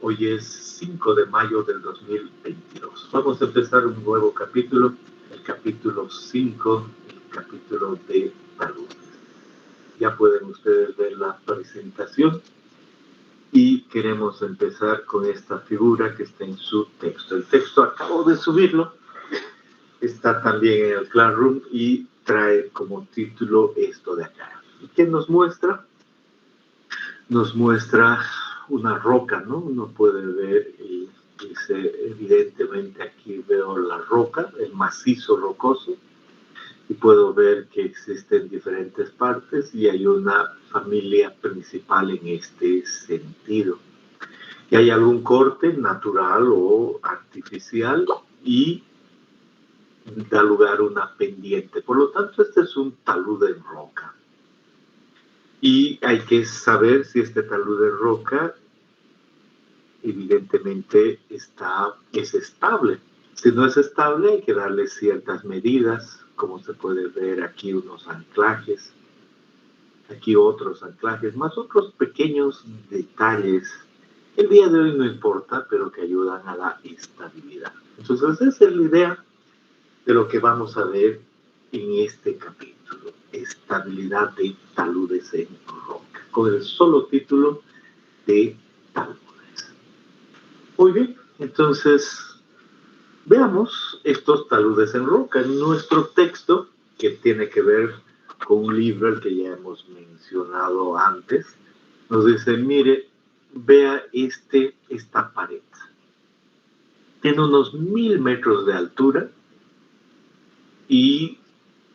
Hoy es 5 de mayo del 2022. Vamos a empezar un nuevo capítulo, el capítulo 5, el capítulo de taludes. Ya pueden ustedes ver la presentación y queremos empezar con esta figura que está en su texto. El texto acabo de subirlo, está también en el Classroom y trae como título esto de acá. ¿Y qué nos muestra? Nos muestra una roca, ¿no? Uno puede ver y dice, evidentemente aquí veo la roca, el macizo rocoso, y puedo ver que existen diferentes partes y hay una familia principal en este sentido. Y hay algún corte natural o artificial y da lugar a una pendiente. Por lo tanto, este es un talud en roca. Y hay que saber si este talud en roca evidentemente es estable. Si no es estable, hay que darle ciertas medidas, como se puede ver aquí unos anclajes, aquí otros anclajes, más otros pequeños detalles. El día de hoy no importa, pero que ayudan a la estabilidad. Entonces, esa es la idea de lo que vamos a ver en este capítulo, estabilidad de taludes en roca, con el solo título de taludes. Muy bien, entonces veamos estos taludes en roca. En nuestro texto, que tiene que ver con un libro al que ya hemos mencionado antes, nos dice, mire, vea esta pared. Tiene unos 1000 metros de altura y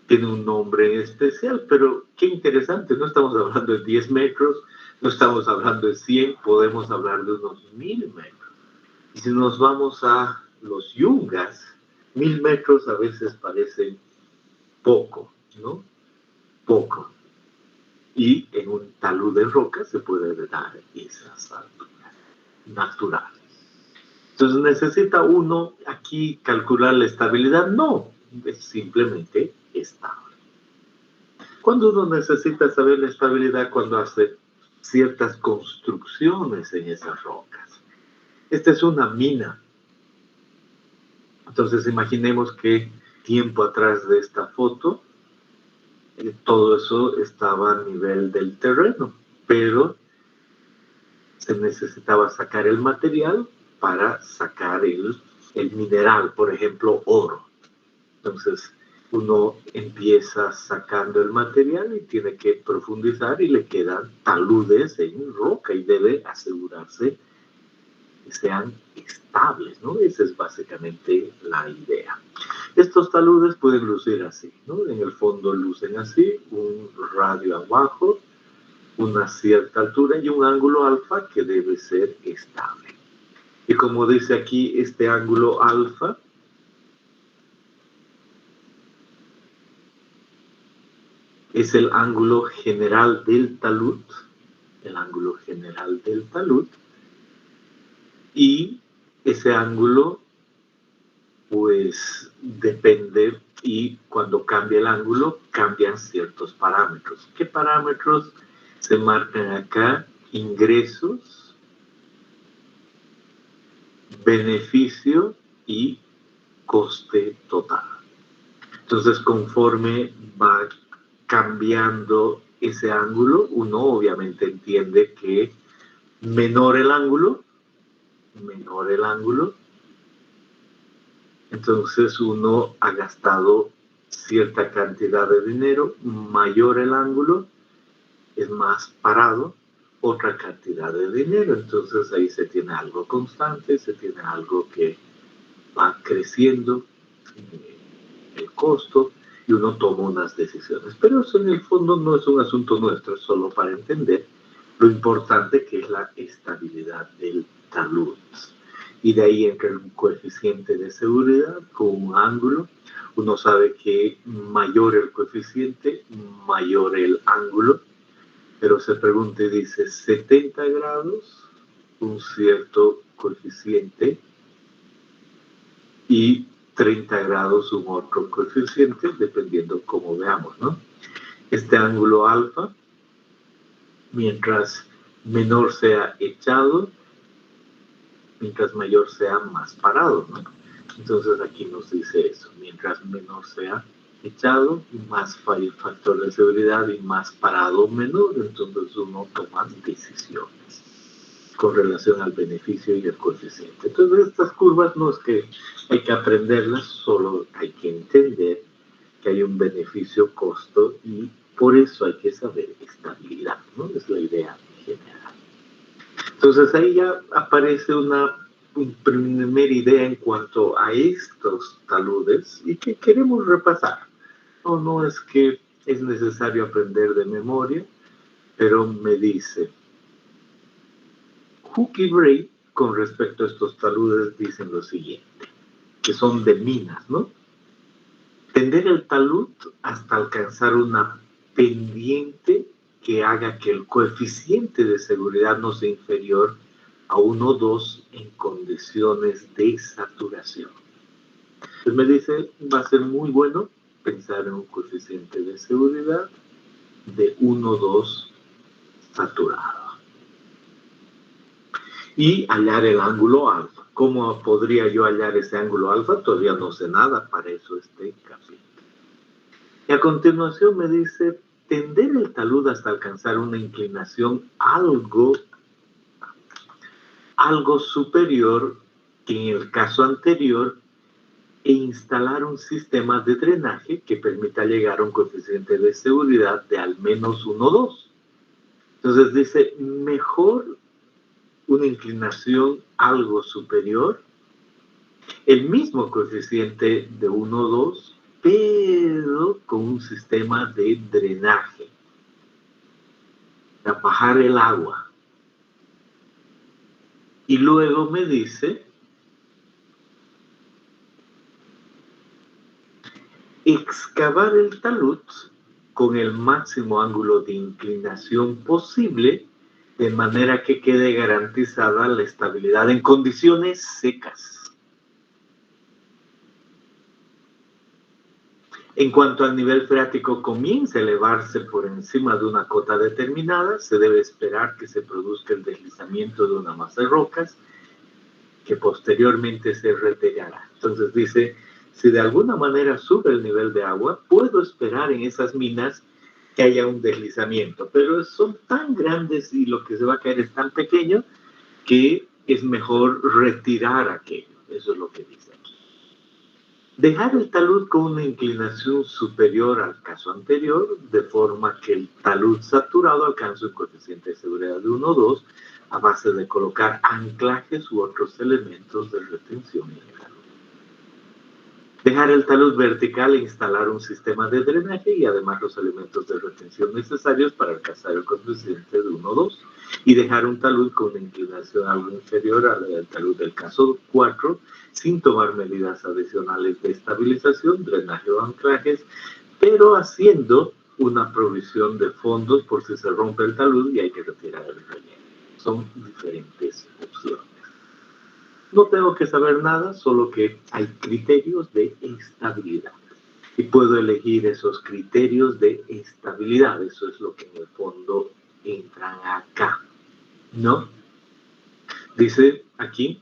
tiene un nombre especial, pero qué interesante, no estamos hablando de 10 metros, no estamos hablando de 100, podemos hablar de unos 1000 metros. Y si nos vamos a los yungas, 1000 metros a veces parecen poco, ¿no? Poco. Y en un talud de roca se puede dar esas alturas naturales. Entonces, ¿necesita uno aquí calcular la estabilidad? No, es simplemente estable. Cuando uno necesita saber la estabilidad, cuando hace ciertas construcciones en esas rocas. Esta es una mina. Entonces imaginemos que tiempo atrás de esta foto, todo eso estaba a nivel del terreno, pero se necesitaba sacar el material para sacar el mineral, por ejemplo, oro. Entonces uno empieza sacando el material y tiene que profundizar y le quedan taludes en roca y debe asegurarse que sean estables, ¿no? Esa es básicamente la idea. Estos taludes pueden lucir así, ¿no? En el fondo lucen así, un radio abajo, una cierta altura y un ángulo alfa que debe ser estable. Y como dice aquí, este ángulo alfa es el ángulo general del talud, el ángulo general del talud, y ese ángulo pues depende, y cuando cambia el ángulo cambian ciertos parámetros. ¿Qué parámetros se marcan acá? Ingresos, beneficio y coste total. Entonces, conforme va cambiando ese ángulo, uno obviamente entiende que menor el ángulo, entonces uno ha gastado cierta cantidad de dinero, mayor el ángulo, es más parado, otra cantidad de dinero. Entonces ahí se tiene algo constante, se tiene algo que va creciendo el costo y uno toma unas decisiones. Pero eso en el fondo no es un asunto nuestro, es solo para entender lo importante que es la estabilidad del talud. Y de ahí entra un coeficiente de seguridad con un ángulo. Uno sabe que mayor el coeficiente, mayor el ángulo, pero se pregunta y dice 70 grados, un cierto coeficiente, y 30 grados un otro coeficiente, dependiendo cómo veamos, ¿no? Este ángulo alfa, mientras menor sea echado, Mientras mayor sea, más parado, ¿no? Entonces aquí nos dice eso, mientras menor sea echado, más factor de seguridad y más parado menor, entonces uno toma decisiones con relación al beneficio y el coeficiente. Entonces estas curvas no es que hay que aprenderlas, solo hay que entender que hay un beneficio-costo y por eso hay que saber estabilidad, ¿no? Es la idea general. Entonces ahí ya aparece una primera idea en cuanto a estos taludes y que queremos repasar. No es que es necesario aprender de memoria, pero me dice, Hooke y Bray, con respecto a estos taludes, dicen lo siguiente, que son de minas, ¿no? Tender el talud hasta alcanzar una pendiente que haga que el coeficiente de seguridad no sea inferior a 1 o 2 en condiciones de saturación. Entonces me dice, va a ser muy bueno pensar en un coeficiente de seguridad de 1 o 2 saturado. Y hallar el ángulo alfa. ¿Cómo podría yo hallar ese ángulo alfa? Todavía no sé nada, para eso este capítulo. Y a continuación me dice, tender el talud hasta alcanzar una inclinación algo superior que en el caso anterior e instalar un sistema de drenaje que permita llegar a un coeficiente de seguridad de al menos 1,2. Entonces dice, mejor una inclinación algo superior, el mismo coeficiente de 1,2, pero con un sistema de drenaje, tapajar el agua. Y luego me dice, excavar el talud con el máximo ángulo de inclinación posible, de manera que quede garantizada la estabilidad en condiciones secas. En cuanto al nivel freático comience a elevarse por encima de una cota determinada, se debe esperar que se produzca el deslizamiento de una masa de rocas que posteriormente se retirará. Entonces dice, si de alguna manera sube el nivel de agua, puedo esperar en esas minas que haya un deslizamiento, pero son tan grandes y lo que se va a caer es tan pequeño que es mejor retirar aquello. Eso es lo que dice aquí. Dejar el talud con una inclinación superior al caso anterior, de forma que el talud saturado alcance un coeficiente de seguridad de 1 o 2 a base de colocar anclajes u otros elementos de retención en el talud. Dejar el talud vertical e instalar un sistema de drenaje y además los elementos de retención necesarios para alcanzar el coeficiente de 1 o 2 y dejar un talud con una inclinación algo inferior al talud del caso 4 sin tomar medidas adicionales de estabilización, drenaje o anclajes, pero haciendo una provisión de fondos por si se rompe el talud y hay que retirar el relleno. Son diferentes opciones. No tengo que saber nada, solo que hay criterios de estabilidad. Y puedo elegir esos criterios de estabilidad. Eso es lo que en el fondo entran acá, ¿no? Dice aquí,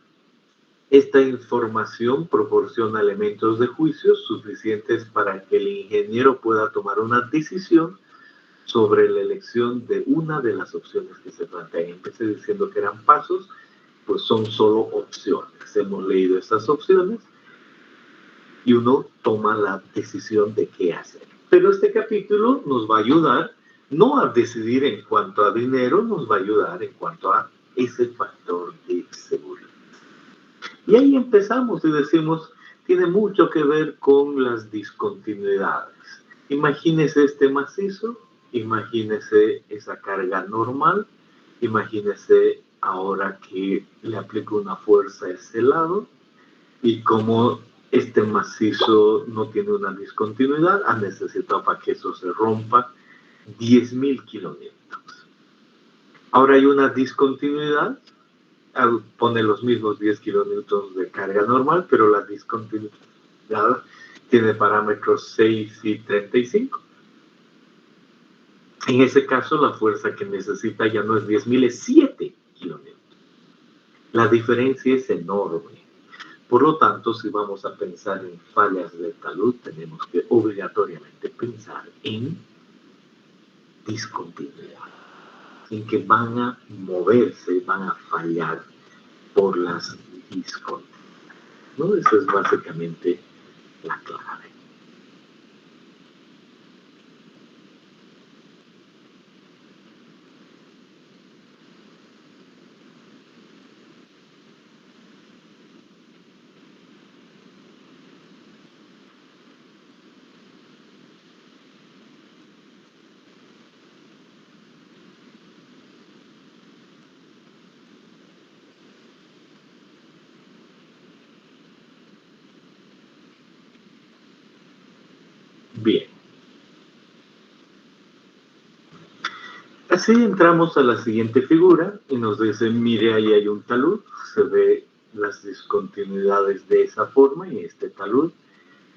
esta información proporciona elementos de juicio suficientes para que el ingeniero pueda tomar una decisión sobre la elección de una de las opciones que se plantean. Empecé diciendo que eran pasos, pues son solo opciones. Hemos leído estas opciones y uno toma la decisión de qué hacer. Pero este capítulo nos va a ayudar no a decidir en cuanto a dinero, nos va a ayudar en cuanto a ese factor de seguridad. Y ahí empezamos y decimos, tiene mucho que ver con las discontinuidades. Imagínese este macizo, imagínese esa carga normal, imagínese ahora que le aplico una fuerza a ese lado y como este macizo no tiene una discontinuidad, ha necesitado para que eso se rompa 10.000 kilonewtons. Ahora hay una discontinuidad, pone los mismos 10 kilonewtons de carga normal, pero la discontinuidad tiene parámetros 6 y 35. En ese caso, la fuerza que necesita ya no es 10.000, es 7 kilonewtons. La diferencia es enorme. Por lo tanto, si vamos a pensar en fallas de talud, tenemos que obligatoriamente pensar en discontinuidad, en que van a moverse, van a fallar por las discontinuidades, ¿no? Eso es básicamente la clave. Bien. Así entramos a la siguiente figura y nos dice, mire, ahí hay un talud, se ve las discontinuidades de esa forma y este talud.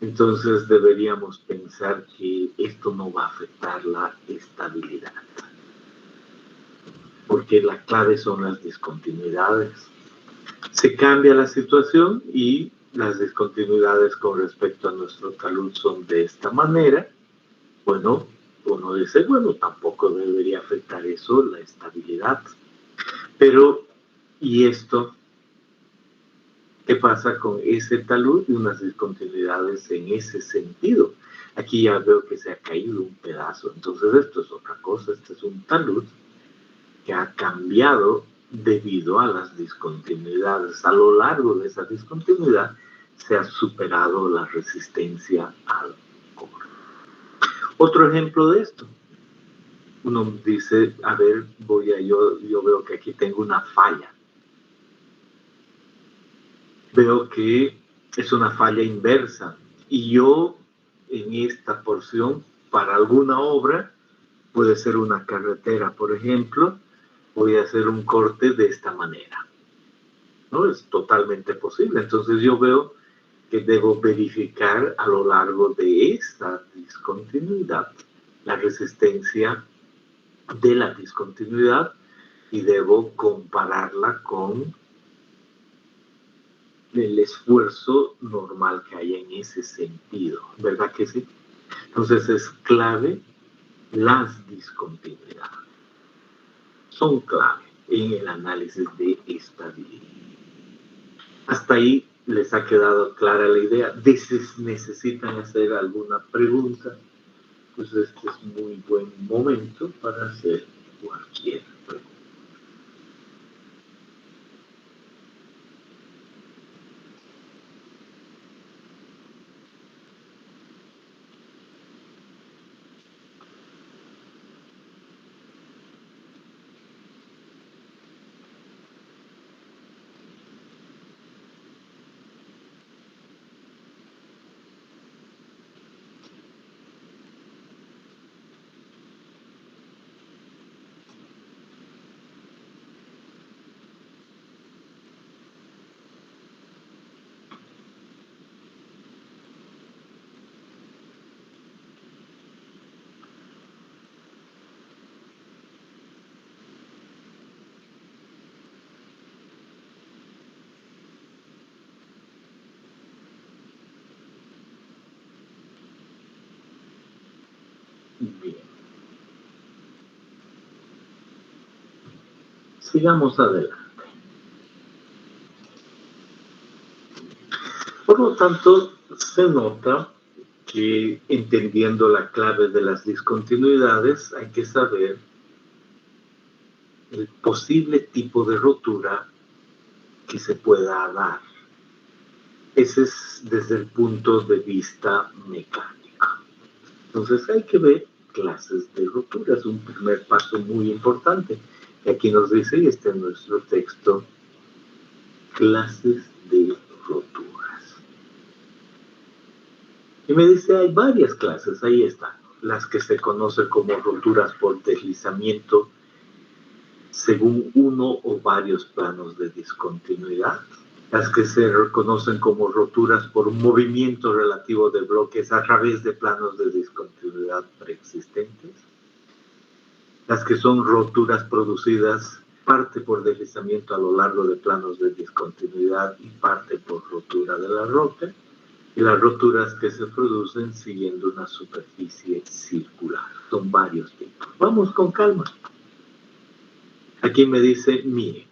Entonces deberíamos pensar que esto no va a afectar la estabilidad, porque la clave son las discontinuidades. Se cambia la situación y las discontinuidades con respecto a nuestro talud son de esta manera. Bueno, uno dice, bueno, tampoco debería afectar eso la estabilidad. Pero, ¿y esto? ¿Qué pasa con ese talud y unas discontinuidades en ese sentido? Aquí ya veo que se ha caído un pedazo, entonces esto es otra cosa, este es un talud que ha cambiado debido a las discontinuidades. A lo largo de esa discontinuidad se ha superado la resistencia al cobre. Otro ejemplo de esto, uno dice, a ver, yo veo que aquí tengo una falla. Veo que es una falla inversa y yo en esta porción, para alguna obra, puede ser una carretera, por ejemplo, voy a hacer un corte de esta manera, ¿no? Es totalmente posible. Entonces yo veo que debo verificar a lo largo de esta discontinuidad la resistencia de la discontinuidad y debo compararla con el esfuerzo normal que hay en ese sentido, ¿verdad que sí? Entonces es clave las discontinuidades. Son clave en el análisis de estabilidad. Hasta ahí les ha quedado clara la idea. Si necesitan hacer alguna pregunta, pues este es muy buen momento para hacer cualquier pregunta. Bien. Sigamos adelante. Por lo tanto, se nota que entendiendo la clave de las discontinuidades hay que saber el posible tipo de rotura que se pueda dar. Ese es desde el punto de vista mecánico. Entonces hay que ver clases de roturas, un primer paso muy importante. Y aquí nos dice, y este es nuestro texto, clases de roturas. Y me dice, hay varias clases, ahí están. Las que se conocen como roturas por deslizamiento según uno o varios planos de discontinuidad. Las que se reconocen como roturas por movimiento relativo de bloques a través de planos de discontinuidad preexistentes. Las que son roturas producidas parte por deslizamiento a lo largo de planos de discontinuidad y parte por rotura de la roca, y las roturas que se producen siguiendo una superficie circular. Son varios tipos. Vamos con calma. Aquí me dice, mire,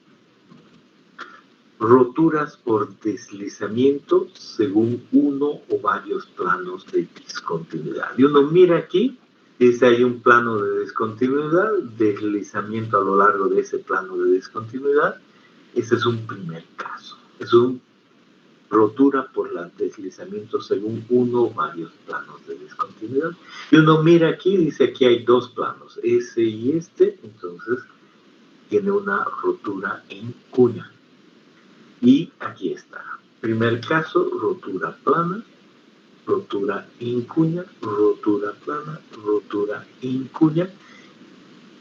roturas por deslizamiento según uno o varios planos de discontinuidad. Y uno mira aquí, dice hay un plano de discontinuidad, deslizamiento a lo largo de ese plano de discontinuidad. Ese es un primer caso. Es una rotura por deslizamiento según uno o varios planos de discontinuidad. Y uno mira aquí, dice aquí hay dos planos, ese y este, entonces tiene una rotura en cuña. Y aquí está. Primer caso, rotura plana, rotura en cuña, rotura plana, rotura en cuña.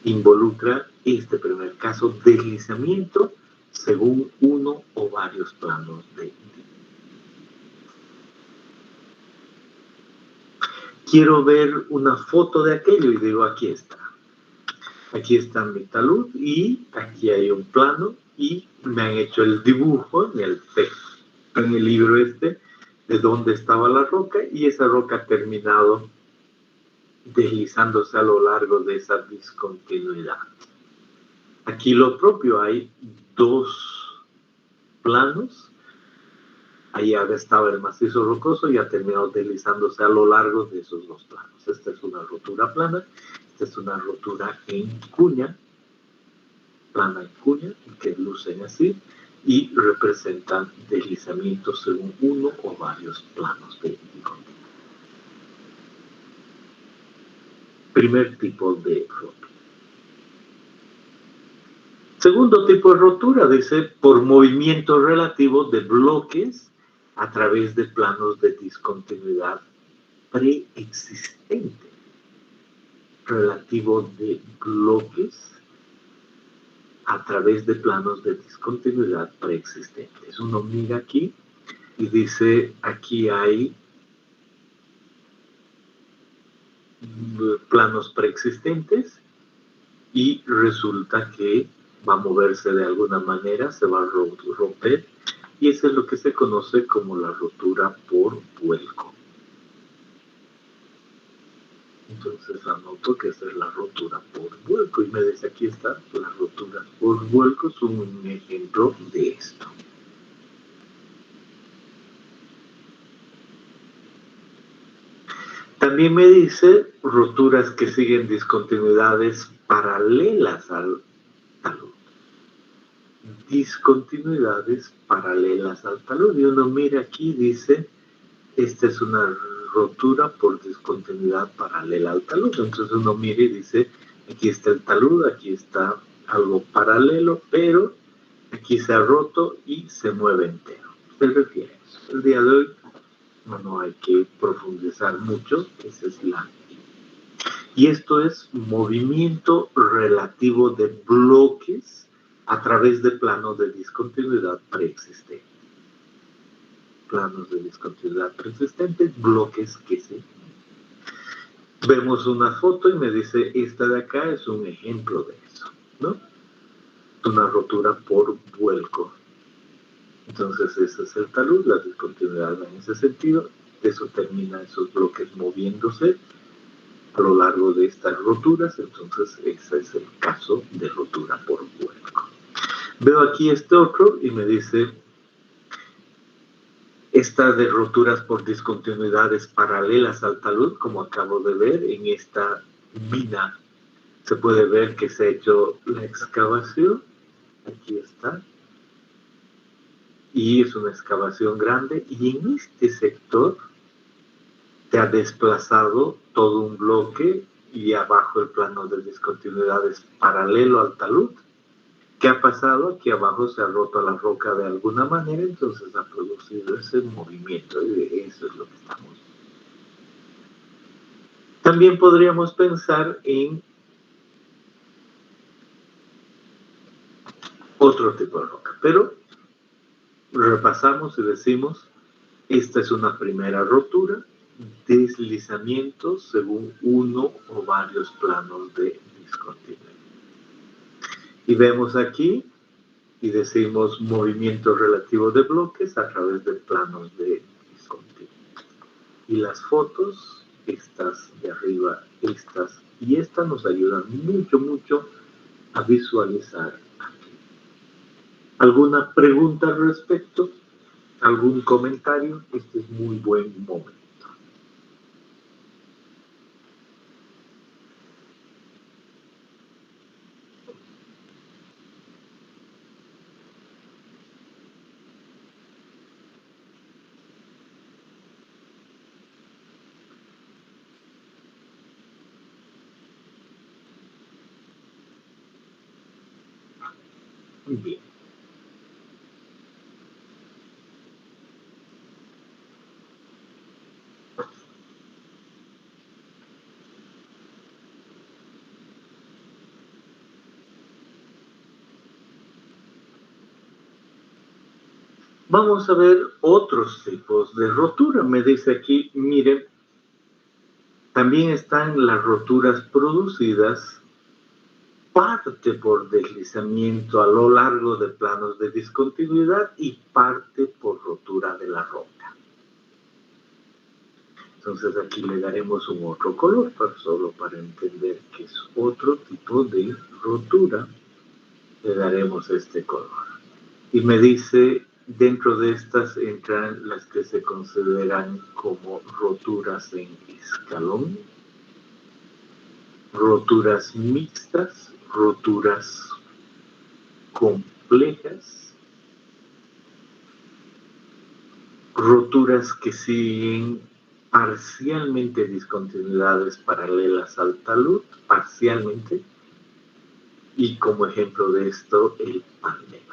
Involucra este primer caso, deslizamiento según uno o varios planos de. Quiero ver una foto de aquello y digo, aquí está. Aquí está mi talud y aquí hay un plano y me han hecho el dibujo en el texto, en el libro este, de dónde estaba la roca y esa roca ha terminado deslizándose a lo largo de esa discontinuidad. Aquí lo propio, hay dos planos. Ahí estaba el macizo rocoso y ha terminado deslizándose a lo largo de esos dos planos. Esta es una rotura plana, esta es una rotura en cuña, plana en cuña, que lucen así, y representan deslizamientos según uno o varios planos de discontinuidad. Primer tipo de rotura. Segundo tipo de rotura, dice, por movimiento relativo de bloques a través de planos de discontinuidad preexistente. Relativo de bloques a través de planos de discontinuidad preexistentes. Uno mira aquí y dice, aquí hay planos preexistentes y resulta que va a moverse de alguna manera, se va a romper, y eso es lo que se conoce como la rotura por vuelco. Entonces anoto que esa es la rotura por vuelco y me dice aquí está, las roturas por vuelco son un ejemplo de esto. También me dice roturas que siguen discontinuidades paralelas al talud. Discontinuidades paralelas al talud. Y uno mira aquí y dice, esta es una rotura por discontinuidad paralela al talud. Entonces uno mira y dice, aquí está el talud, aquí está algo paralelo, pero aquí se ha roto y se mueve entero. Se refiere a eso. El día de hoy no hay que profundizar mucho, esa es la. Y esto es movimiento relativo de bloques a través de planos de discontinuidad preexistentes. Planos de discontinuidad preexistentes, bloques que se. Vemos una foto y me dice, esta de acá es un ejemplo de eso, ¿no? Una rotura por vuelco. Entonces ese es el talud, la discontinuidad en ese sentido. Eso termina esos bloques moviéndose a lo largo de estas roturas, entonces ese es el caso de rotura por vuelco. Veo aquí este otro y me dice, estas de roturas por discontinuidades paralelas al talud, como acabo de ver en esta mina, se puede ver que se ha hecho la excavación, aquí está, y es una excavación grande, y en este sector se ha desplazado todo un bloque y abajo el plano de discontinuidades paralelo al talud. ¿Qué ha pasado? Aquí abajo se ha roto la roca de alguna manera, entonces ha producido ese movimiento y eso es lo que estamos. También podríamos pensar en otro tipo de roca, pero repasamos y decimos, esta es una primera rotura, deslizamientos según uno o varios planos de discontinuidad. Y vemos aquí y decimos movimiento relativo de bloques a través de planos de discontinuidad. Y las fotos, estas de arriba, estas y esta, nos ayudan mucho a visualizar aquí. ¿Alguna pregunta al respecto? ¿Algún comentario? Este es muy buen momento. Bien. Vamos a ver otros tipos de rotura. Me dice aquí, miren, también están las roturas producidas parte por deslizamiento a lo largo de planos de discontinuidad y parte por rotura de la roca. Entonces aquí le daremos un otro color, solo para entender que es otro tipo de rotura. Le daremos este color. Y me dice, dentro de estas entran las que se consideran como roturas en escalón, roturas mixtas, roturas complejas, roturas que siguen parcialmente discontinuidades paralelas al talud, parcialmente, y como ejemplo de esto, el pandero.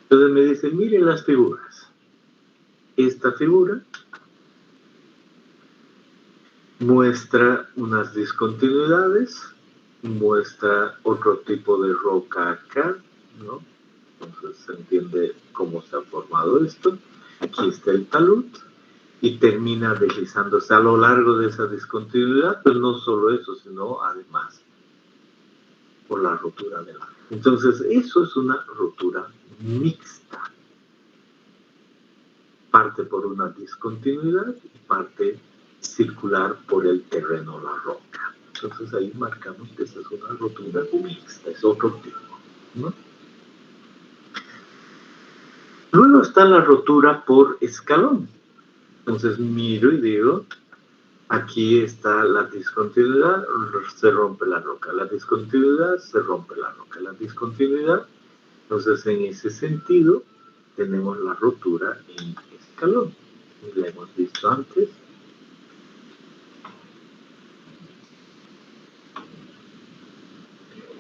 Entonces me dice, miren las figuras. Esta figura muestra unas discontinuidades, muestra otro tipo de roca acá, ¿no? Entonces se entiende cómo se ha formado esto. Aquí está el talud y termina deslizándose a lo largo de esa discontinuidad, pero no solo eso, sino además por la rotura de la. Entonces eso es una rotura mixta. Parte por una discontinuidad y parte circular por el terreno, la roca. Entonces ahí marcamos que esa es una rotura mixta, es otro tipo, ¿no? Luego está la rotura por escalón. Entonces miro y digo, aquí está la discontinuidad, se rompe la roca. La discontinuidad, se rompe la roca. La discontinuidad, entonces en ese sentido, tenemos la rotura en escalón. La hemos visto antes.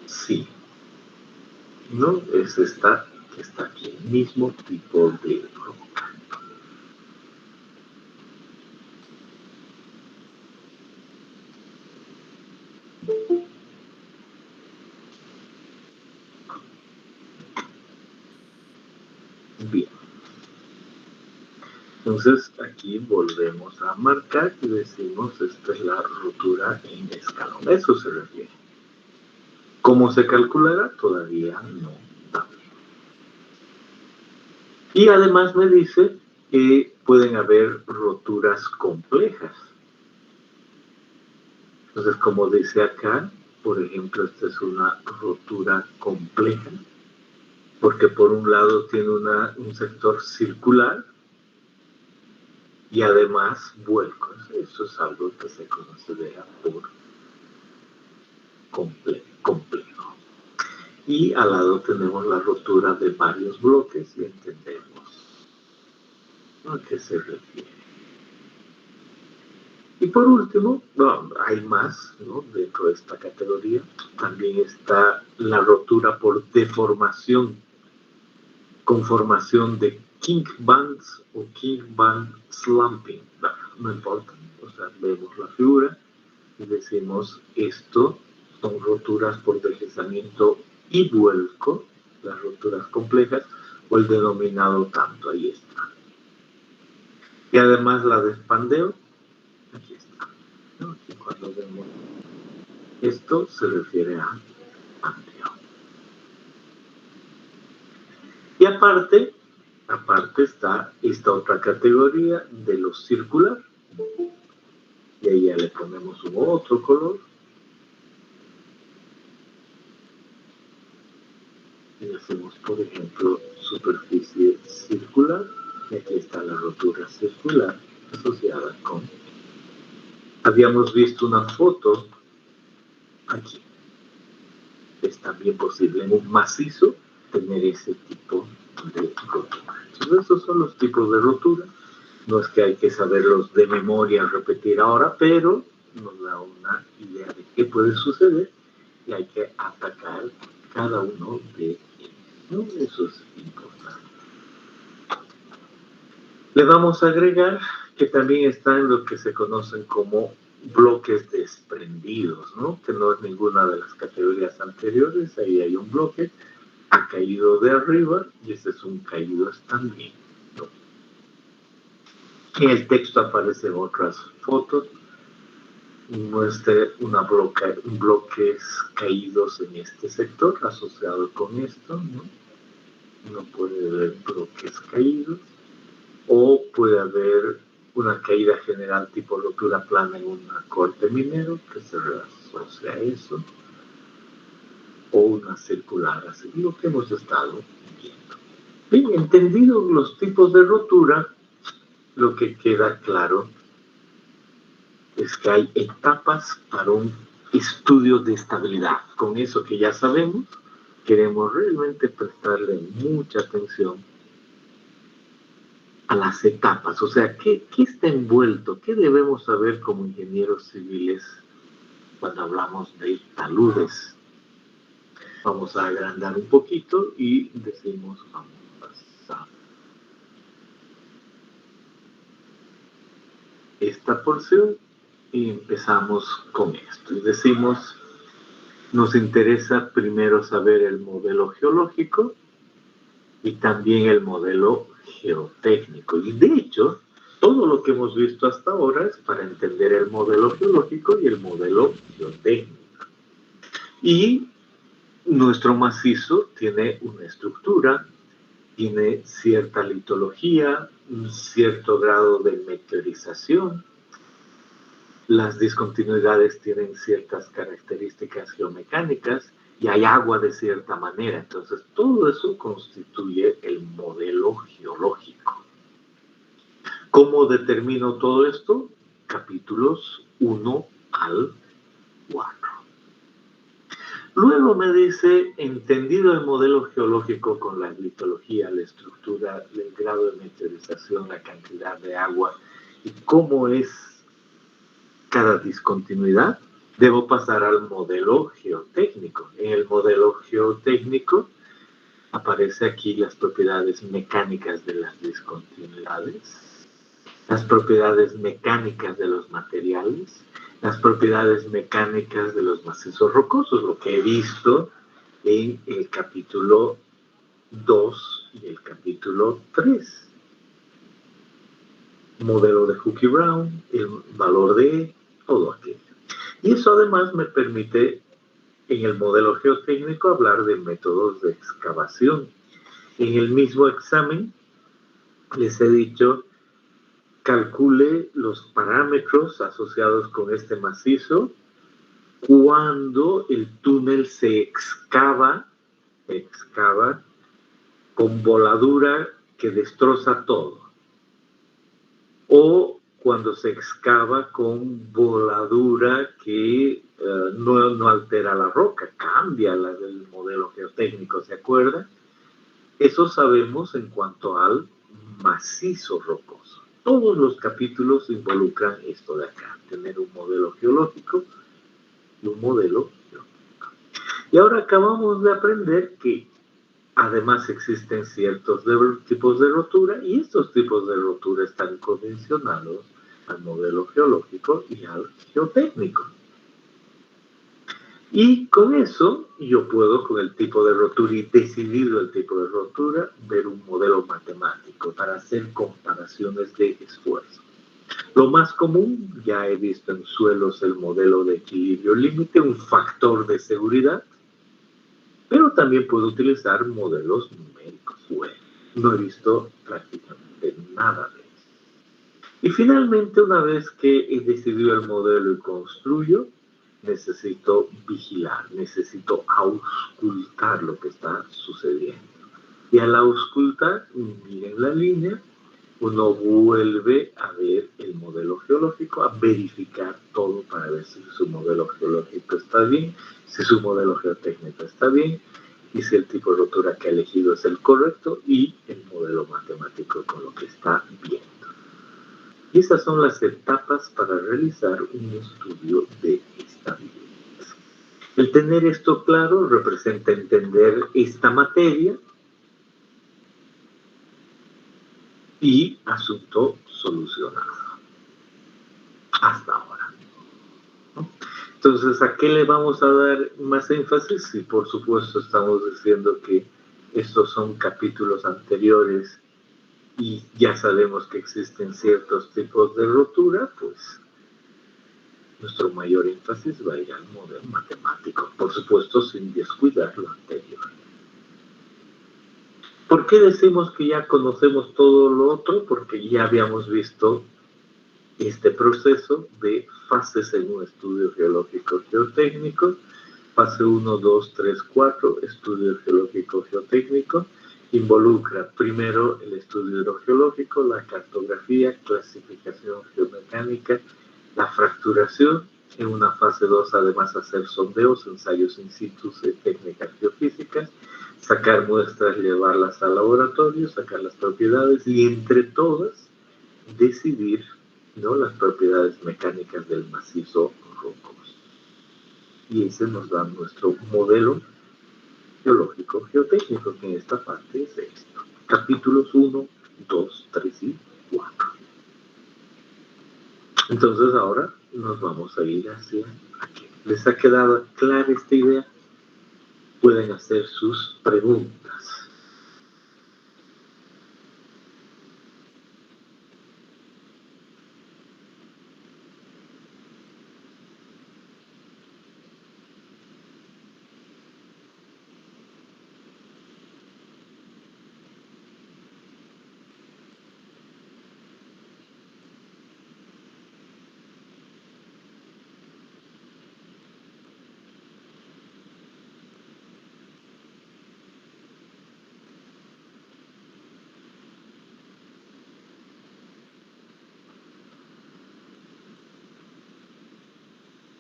Sí, ¿no? Es esta que está aquí, el mismo tipo de roca. Bien. Entonces aquí volvemos a marcar y decimos esta es la rotura en escalón. Eso se refiere. ¿Cómo se calculará? Todavía no sabe. Y además me dice que pueden haber roturas complejas. Entonces, como dice acá, por ejemplo, esta es una rotura compleja, porque por un lado tiene un sector circular y además vuelcos. Eso es algo que se considera por complejo. Y al lado tenemos la rotura de varios bloques y entendemos a qué se refiere. Y por último, no, hay más, ¿no? Dentro de esta categoría. También está la rotura por deformación, con formación de kink bands o kink band slumping. No importa, o sea, vemos la figura y decimos esto son roturas por deslizamiento y vuelco, las roturas complejas, o el denominado tanto, ahí está. Y además la de expandeo, aquí está. ¿No? Y cuando vemos esto se refiere a pandeo. Y aparte está esta otra categoría de lo circular. Y ahí ya le ponemos un otro color. Y hacemos, por ejemplo, superficie circular. Y aquí está la rotura circular asociada con... Habíamos visto una foto aquí. Es también posible en un macizo tener ese tipo de rotura. Entonces, esos son los tipos de rotura. No es que hay que saberlos de memoria, repetir ahora, pero nos da una idea de qué puede suceder y hay que atacar cada uno de ellos, ¿no? Eso es importante. Le vamos a agregar que también está en lo que se conocen como bloques desprendidos, ¿no? Que no es ninguna de las categorías anteriores. Ahí hay un bloque, ha caído de arriba y este es un caído también, ¿no? En el texto aparecen otras fotos, muestra bloques caídos en este sector asociado con esto, ¿no? Uno puede ver bloques caídos o puede haber una caída general tipo rotura plana en un corte minero que se asocia a eso, o una circular, así lo que hemos estado viendo. Bien, entendidos los tipos de rotura, lo que queda claro es que hay etapas para un estudio de estabilidad. Con eso que ya sabemos, queremos realmente prestarle mucha atención a las etapas. O sea, ¿qué está envuelto? ¿Qué debemos saber como ingenieros civiles cuando hablamos de taludes? Vamos a agrandar un poquito y decimos, vamos a pasar esta porción y empezamos con esto. Y decimos, nos interesa primero saber el modelo geológico y también el modelo geotécnico. Y de hecho, todo lo que hemos visto hasta ahora es para entender el modelo geológico y el modelo geotécnico. Y nuestro macizo tiene una estructura, tiene cierta litología, un cierto grado de meteorización. Las discontinuidades tienen ciertas características geomecánicas y hay agua de cierta manera. Entonces, todo eso constituye el modelo geológico. ¿Cómo determino todo esto? Capítulos 1 al 4. Luego me dice, entendido el modelo geológico con la litología, la estructura, el grado de meteorización, la cantidad de agua y cómo es cada discontinuidad, debo pasar al modelo geotécnico. En el modelo geotécnico aparece aquí las propiedades mecánicas de las discontinuidades, las propiedades mecánicas de los materiales, las propiedades mecánicas de los macizos rocosos, lo que he visto en el capítulo 2 y el capítulo 3. Modelo de Hookie-Brown, el valor de todo aquello. Y eso además me permite en el modelo geotécnico hablar de métodos de excavación. En el mismo examen les he dicho, calcule los parámetros asociados con este macizo cuando el túnel se excava con voladura que destroza todo, o cuando se excava con voladura que no altera la roca, cambia la del modelo geotécnico, ¿se acuerdan? Eso sabemos en cuanto al macizo rocoso. Todos los capítulos involucran esto de acá, tener un modelo geológico y un modelo geológico. Y ahora acabamos de aprender que además existen ciertos tipos de rotura y estos tipos de rotura están condicionados al modelo geológico y al geotécnico. Y con eso yo puedo, con el tipo de rotura y decidido el tipo de rotura, ver un modelo matemático para hacer comparaciones de esfuerzo. Lo más común, ya he visto en suelos el modelo de equilibrio límite, un factor de seguridad, pero también puedo utilizar modelos numéricos. Bueno, no he visto prácticamente nada de eso. Y finalmente, una vez que he decidido el modelo y construyo, necesito vigilar, necesito auscultar lo que está sucediendo. Y al auscultar, miren la línea, uno vuelve a ver el modelo geológico, a verificar todo para ver si su modelo geológico está bien, si su modelo geotécnico está bien, y si el tipo de rotura que ha elegido es el correcto y el modelo matemático con lo que está viendo. Y esas son las etapas para realizar un estudio de estabilidad. El tener esto claro representa entender esta materia y asunto solucionado. Hasta ahora. ¿No? Entonces, ¿a qué le vamos a dar más énfasis? Y por supuesto estamos diciendo que estos son capítulos anteriores y ya sabemos que existen ciertos tipos de rotura, pues nuestro mayor énfasis va a ir al modelo matemático, por supuesto sin descuidar lo anterior. ¿Por qué decimos que ya conocemos todo lo otro? Porque ya habíamos visto este proceso de fases en un estudio geológico geotécnico, fase 1, 2, 3, 4, estudio geológico geotécnico, involucra primero el estudio hidrogeológico, la cartografía, clasificación geomecánica, la fracturación, en una fase 2 además hacer sondeos, ensayos in situ de técnicas geofísicas, sacar muestras, llevarlas al laboratorio, sacar las propiedades y entre todas decidir, ¿no?, las propiedades mecánicas del macizo rocoso. Y ese nos da nuestro modelo geológico geotécnico, que en esta parte es esto. Capítulos 1, 2, 3 y 4. Entonces ahora nos vamos a ir hacia aquí. ¿Les ha quedado clara esta idea? Pueden hacer sus preguntas.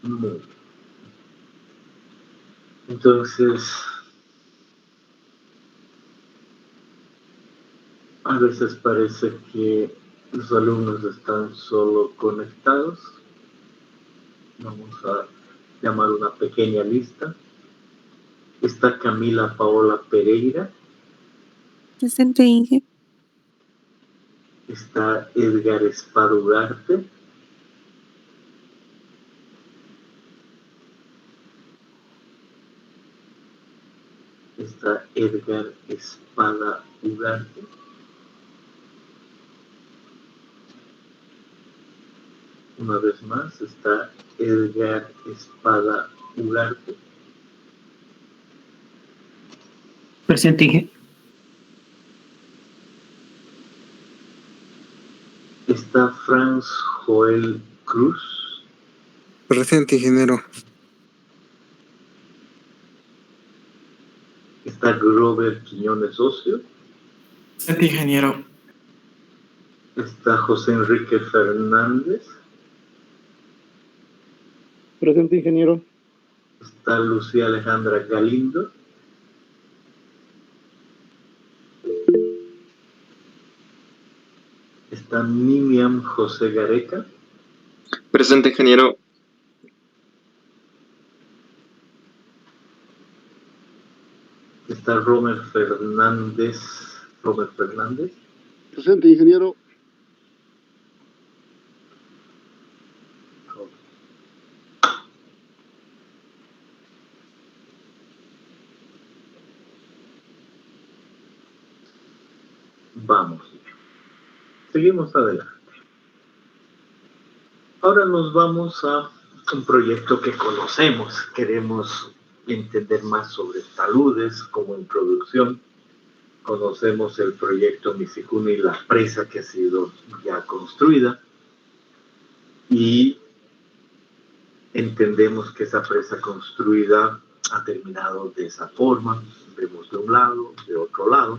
Muy bien. Entonces, a veces parece que los alumnos están solo conectados. Vamos a llamar una pequeña lista. Está Camila Paola Pereira. Presente, Inge. Está Edgar Espada Ugarte. Está Edgar Espada Ugarte. Una vez más, está Edgar Espada Ugarte. Presente, Inge. Está Franz Joel Cruz. Presente, ingeniero. Está Grover Quiñones Ocio. Presente, ingeniero. Está José Enrique Fernández. Presente, ingeniero. Está Lucía Alejandra Galindo. Está Miriam José Gareca. Presente, ingeniero. Está Romer Fernández. Presente, ingeniero. Vamos. Seguimos adelante. Ahora nos vamos a un proyecto que conocemos. Queremos entender más sobre taludes como introducción. conocemos el proyecto Misikuni, la presa que ha sido ya construida, y entendemos que esa presa construida ha terminado de esa forma. Vemos de un lado, de otro lado,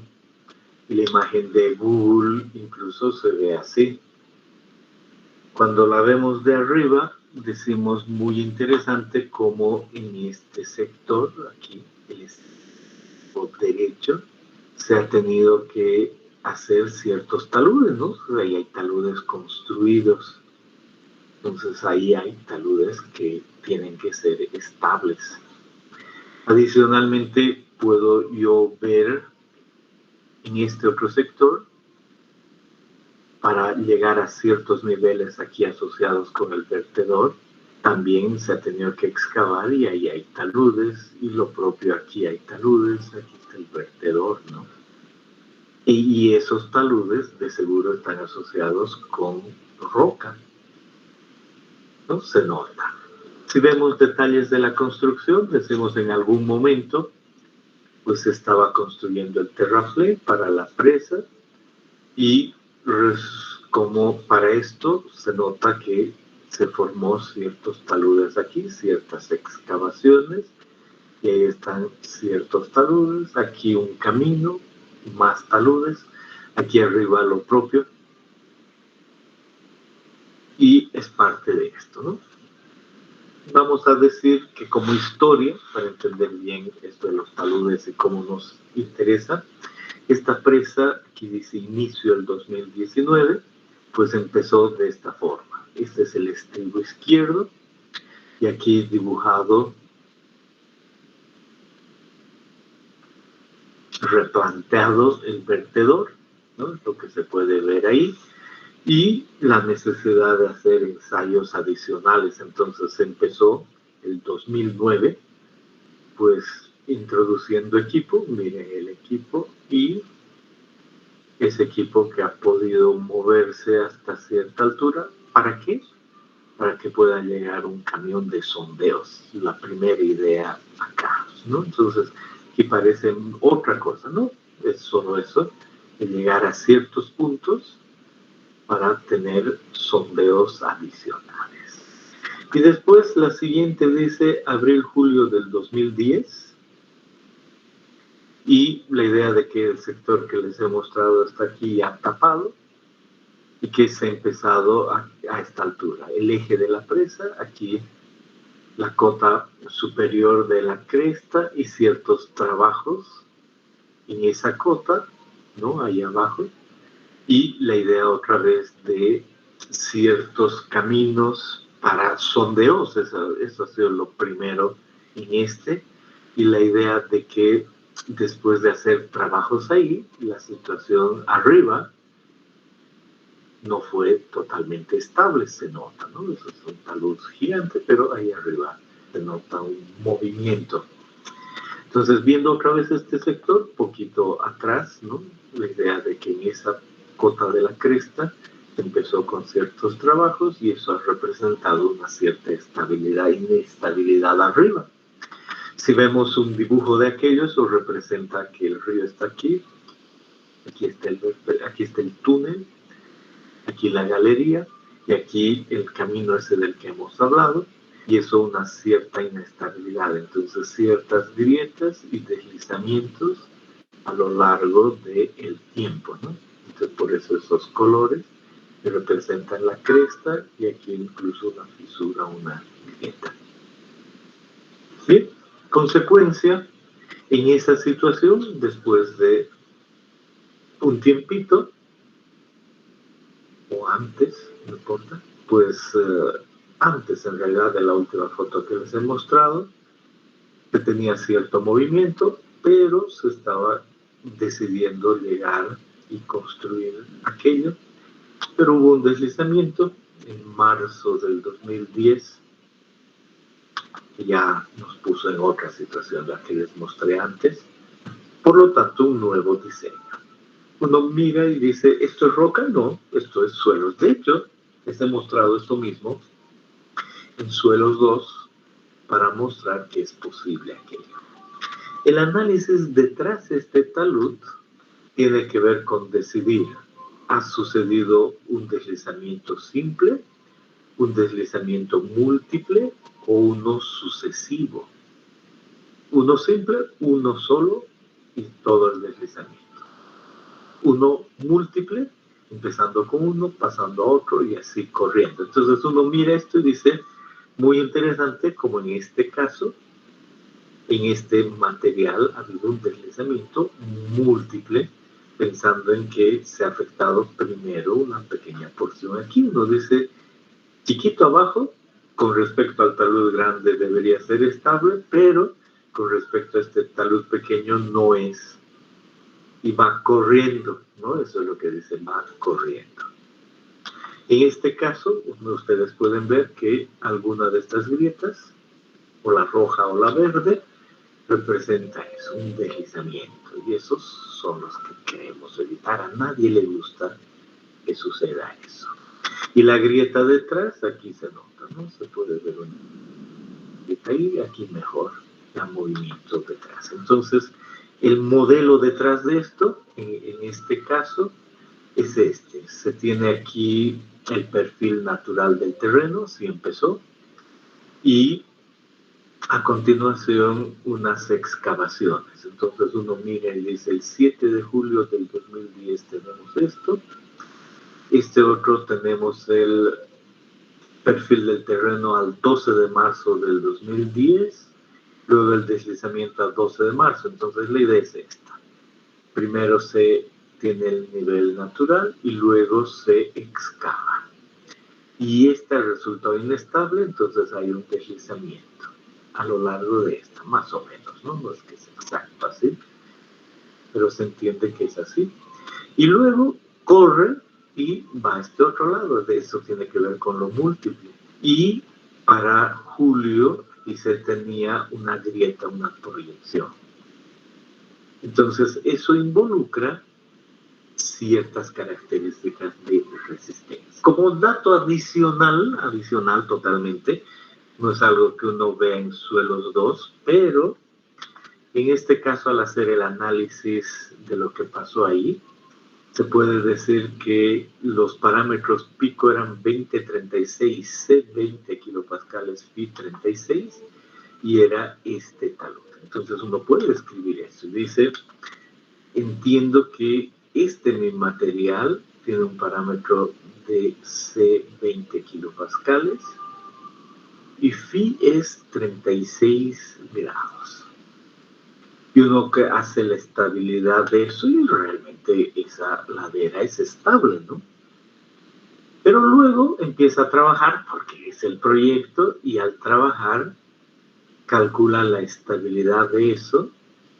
y la imagen de Google incluso se ve así. Cuando la vemos de arriba, decimos muy interesante cómo en este sector, aquí, el sector derecho, se ha tenido que hacer ciertos taludes, ¿no? Ahí hay taludes construidos. Entonces ahí hay taludes que tienen que ser estables. Adicionalmente, puedo yo ver en este otro sector, para llegar a ciertos niveles aquí asociados con el vertedor, también se ha tenido que excavar y ahí hay taludes, y lo propio aquí hay taludes, aquí está el vertedor, ¿no? Y esos taludes de seguro están asociados con roca, ¿no? Se nota. Si vemos detalles de la construcción, decimos en algún momento, pues se estaba construyendo el terraflé para la presa, y como para esto se nota que se formó ciertos taludes aquí, ciertas excavaciones, y ahí están ciertos taludes, aquí un camino, más taludes, aquí arriba lo propio, y es parte de esto, ¿no? Vamos a decir que como historia, para entender bien esto de los taludes y cómo nos interesa, esta presa, que dice inicio del 2019, pues empezó de esta forma. Este es el estribo izquierdo, y aquí dibujado, replanteado el vertedor, ¿no? Lo que se puede ver ahí, y la necesidad de hacer ensayos adicionales. Entonces empezó el 2009, pues introduciendo equipo, miren el equipo, y ese equipo que ha podido moverse hasta cierta altura. ¿Para qué? Para que pueda llegar un camión de sondeos, la primera idea acá, ¿no? Entonces, aquí parece otra cosa, ¿no? Es solo eso, de llegar a ciertos puntos para tener sondeos adicionales. Y después la siguiente dice abril-julio del 2010, y la idea de que el sector que les he mostrado está aquí ya tapado, y que se ha empezado a esta altura. El eje de la presa, aquí la cota superior de la cresta y ciertos trabajos en esa cota, ¿no? Ahí abajo. Y la idea otra vez de ciertos caminos para sondeos, eso ha sido lo primero en este, y la idea de que después de hacer trabajos ahí, la situación arriba no fue totalmente estable, se nota, ¿no? Eso es un talud gigante, pero ahí arriba se nota un movimiento. Entonces, viendo otra vez este sector, poquito atrás, ¿no? La idea de que en esa cota de la cresta empezó con ciertos trabajos, y eso ha representado una cierta estabilidad e inestabilidad arriba. Si vemos un dibujo de aquello, eso representa que el río está aquí, aquí está el túnel, aquí la galería, y aquí el camino ese del que hemos hablado, y eso una cierta inestabilidad, entonces ciertas grietas y deslizamientos a lo largo del tiempo, ¿no? Entonces por eso esos colores que representan la cresta, y aquí incluso una fisura, una grieta. Bien, consecuencia, en esa situación, después de un tiempito, o antes, no importa, pues antes en realidad de la última foto que les he mostrado, que tenía cierto movimiento, pero se estaba decidiendo llegar y construir aquello, pero hubo un deslizamiento en marzo del 2010, que ya nos puso en otra situación, la que les mostré antes, por lo tanto un nuevo diseño. Uno mira y dice, ¿esto es roca? No, esto es suelos. De hecho, les he mostrado esto mismo en suelos 2 para mostrar que es posible aquello. El análisis detrás de este talud tiene que ver con decidir. ¿Ha sucedido un deslizamiento simple, un deslizamiento múltiple o uno sucesivo? Uno simple, uno solo y todo el deslizamiento. Uno múltiple, empezando con uno, pasando a otro y así corriendo. Entonces uno mira esto y dice, muy interesante, como en este caso, en este material ha habido un deslizamiento múltiple, pensando en que se ha afectado primero una pequeña porción aquí. Uno dice, chiquito abajo, con respecto al talud grande debería ser estable, pero con respecto a este talud pequeño no es. Y va corriendo, ¿no? Eso es lo que dice, va corriendo. En este caso, ustedes pueden ver que alguna de estas grietas, o la roja o la verde, representa eso, un deslizamiento. Y esos son los que queremos evitar. A nadie le gusta que suceda eso. Y la grieta detrás, aquí se nota, ¿no? Se puede ver una grieta ahí, aquí mejor, el movimiento detrás. Entonces, el modelo detrás de esto, en este caso, es este. Se tiene aquí el perfil natural del terreno, si empezó, y a continuación unas excavaciones. Entonces uno mira y dice, el 7 de julio del 2010 tenemos esto, este otro tenemos el perfil del terreno al 12 de marzo del 2010, luego el deslizamiento al 12 de marzo. Entonces la idea es esta. Primero se tiene el nivel natural y luego se excava. Y este resultado inestable, entonces hay un deslizamiento a lo largo de esta, más o menos, ¿no? No es que sea exacto así, pero se entiende que es así. Y luego corre y va a este otro lado, de eso tiene que ver con lo múltiple. Y para julio y se tenía una grieta, una proyección. Entonces, eso involucra ciertas características de resistencia. Como dato adicional totalmente, no es algo que uno vea en suelos 2, pero en este caso, al hacer el análisis de lo que pasó ahí, se puede decir que los parámetros pico eran 20-36, C20 kilopascales, Phi 36, y era este talud. Entonces uno puede escribir eso y dice, entiendo que mi material tiene un parámetro de C20 kilopascales y Phi es 36 grados. Y uno que hace la estabilidad de eso y realmente esa ladera es estable, ¿no? Pero luego empieza a trabajar porque es el proyecto y al trabajar calcula la estabilidad de eso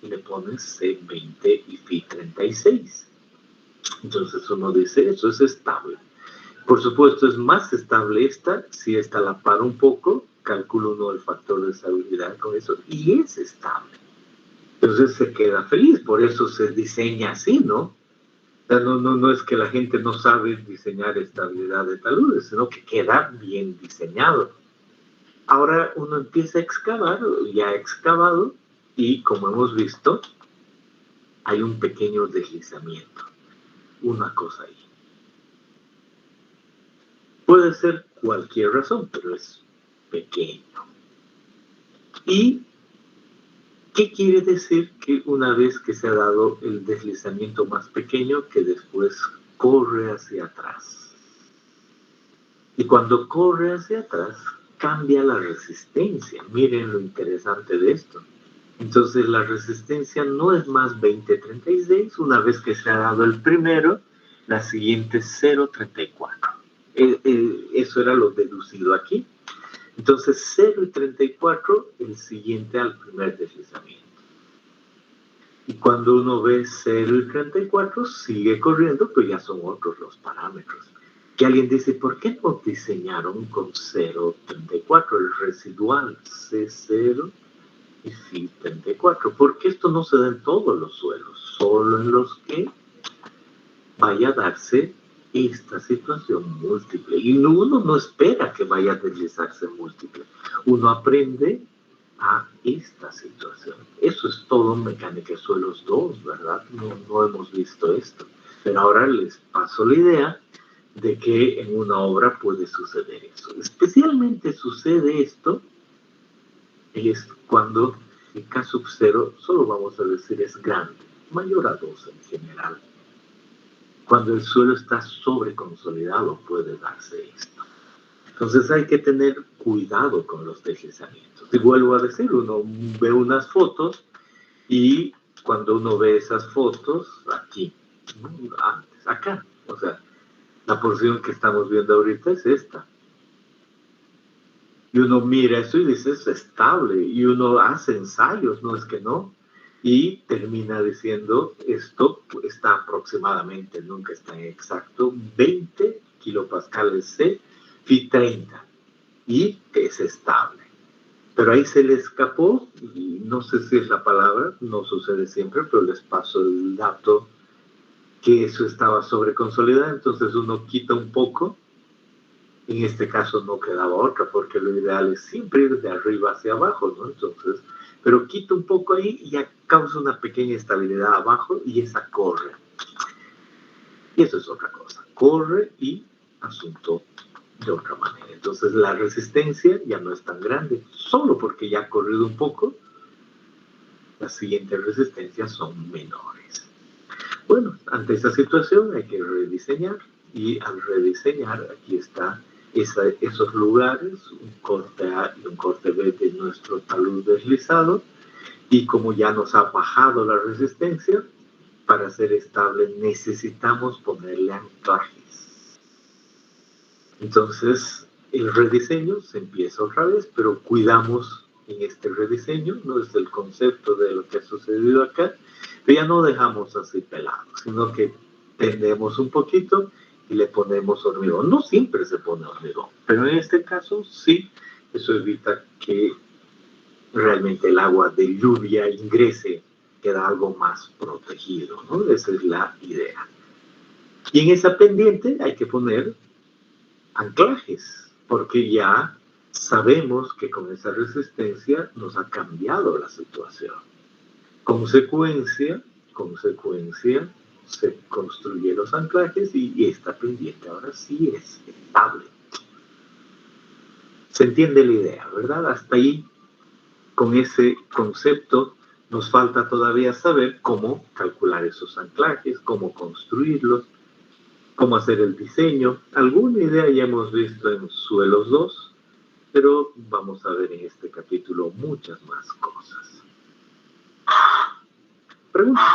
y le pone C20 y Phi 36. Entonces uno dice, eso es estable. Por supuesto es más estable esta, si esta la para un poco, calcula uno el factor de estabilidad con eso y es estable. Entonces se queda feliz, por eso se diseña así, ¿no? O sea, no es que la gente no sabe diseñar estabilidad de taludes, sino que queda bien diseñado. Ahora uno empieza a excavar, ya ha excavado, y como hemos visto, hay un pequeño deslizamiento. Una cosa ahí. Puede ser cualquier razón, pero es pequeño. ¿Y qué quiere decir? Que una vez que se ha dado el deslizamiento más pequeño, que después corre hacia atrás. Y cuando corre hacia atrás, cambia la resistencia. Miren lo interesante de esto. Entonces la resistencia no es más 20-36, una vez que se ha dado el primero, la siguiente es 0-34. Eso era lo deducido aquí. Entonces 0 y 34, el siguiente al primer deslizamiento. Y cuando uno ve 0 y 34, sigue corriendo, pues ya son otros los parámetros. Que alguien dice, ¿por qué no diseñaron con 0,34 el residual C0 y Phi 34? Porque esto no se da en todos los suelos, solo en los que vaya a darse esta situación múltiple. Y uno no espera que vaya a deslizarse múltiple. Uno aprende a esta situación. Eso es todo en Mecánica de Suelos 2, ¿verdad? No hemos visto esto. Pero ahora les paso la idea de que en una obra puede suceder eso. Especialmente sucede esto es cuando el K sub 0, solo vamos a decir es grande, mayor a 2 en general. Cuando el suelo está sobreconsolidado puede darse esto. Entonces hay que tener cuidado con los deslizamientos. Y vuelvo a decir, uno ve unas fotos y cuando uno ve esas fotos, aquí, ¿no? Antes, acá, o sea, la porción que estamos viendo ahorita es esta. Y uno mira eso y dice, es estable. Y uno hace ensayos, no es que no. Y termina diciendo, esto está aproximadamente, nunca está exacto, 20 kilopascales C, Fi 30. Y es estable. Pero ahí se le escapó, y no sé si es la palabra, no sucede siempre, pero les paso el dato que eso estaba sobreconsolidado, entonces uno quita un poco. En este caso no quedaba otra, porque lo ideal es siempre ir de arriba hacia abajo, ¿no? Entonces, pero quita un poco ahí y ya causa una pequeña estabilidad abajo y esa corre. Y eso es otra cosa. Corre y asunto de otra manera. Entonces la resistencia ya no es tan grande. Solo porque ya ha corrido un poco, las siguientes resistencias son menores. Bueno, ante esa situación hay que rediseñar. Y al rediseñar, aquí está esos lugares, un corte A y un corte B de nuestro talud deslizado, y como ya nos ha bajado la resistencia, para ser estable necesitamos ponerle anclajes. Entonces, el rediseño se empieza otra vez, pero cuidamos en este rediseño, no es el concepto de lo que ha sucedido acá, pero ya no dejamos así pelado, sino que tendemos un poquito y le ponemos hormigón. No siempre se pone hormigón, pero en este caso sí, eso evita que realmente el agua de lluvia ingrese, queda algo más protegido, ¿no? Esa es la idea. Y en esa pendiente hay que poner anclajes, porque ya sabemos que con esa resistencia nos ha cambiado la situación. Consecuencia, se construyen los anclajes y esta pendiente ahora sí es estable. Se entiende la idea, ¿verdad? Hasta ahí, con ese concepto, nos falta todavía saber cómo calcular esos anclajes, cómo construirlos, cómo hacer el diseño. Alguna idea ya hemos visto en Suelos 2, pero vamos a ver en este capítulo muchas más cosas. Preguntas.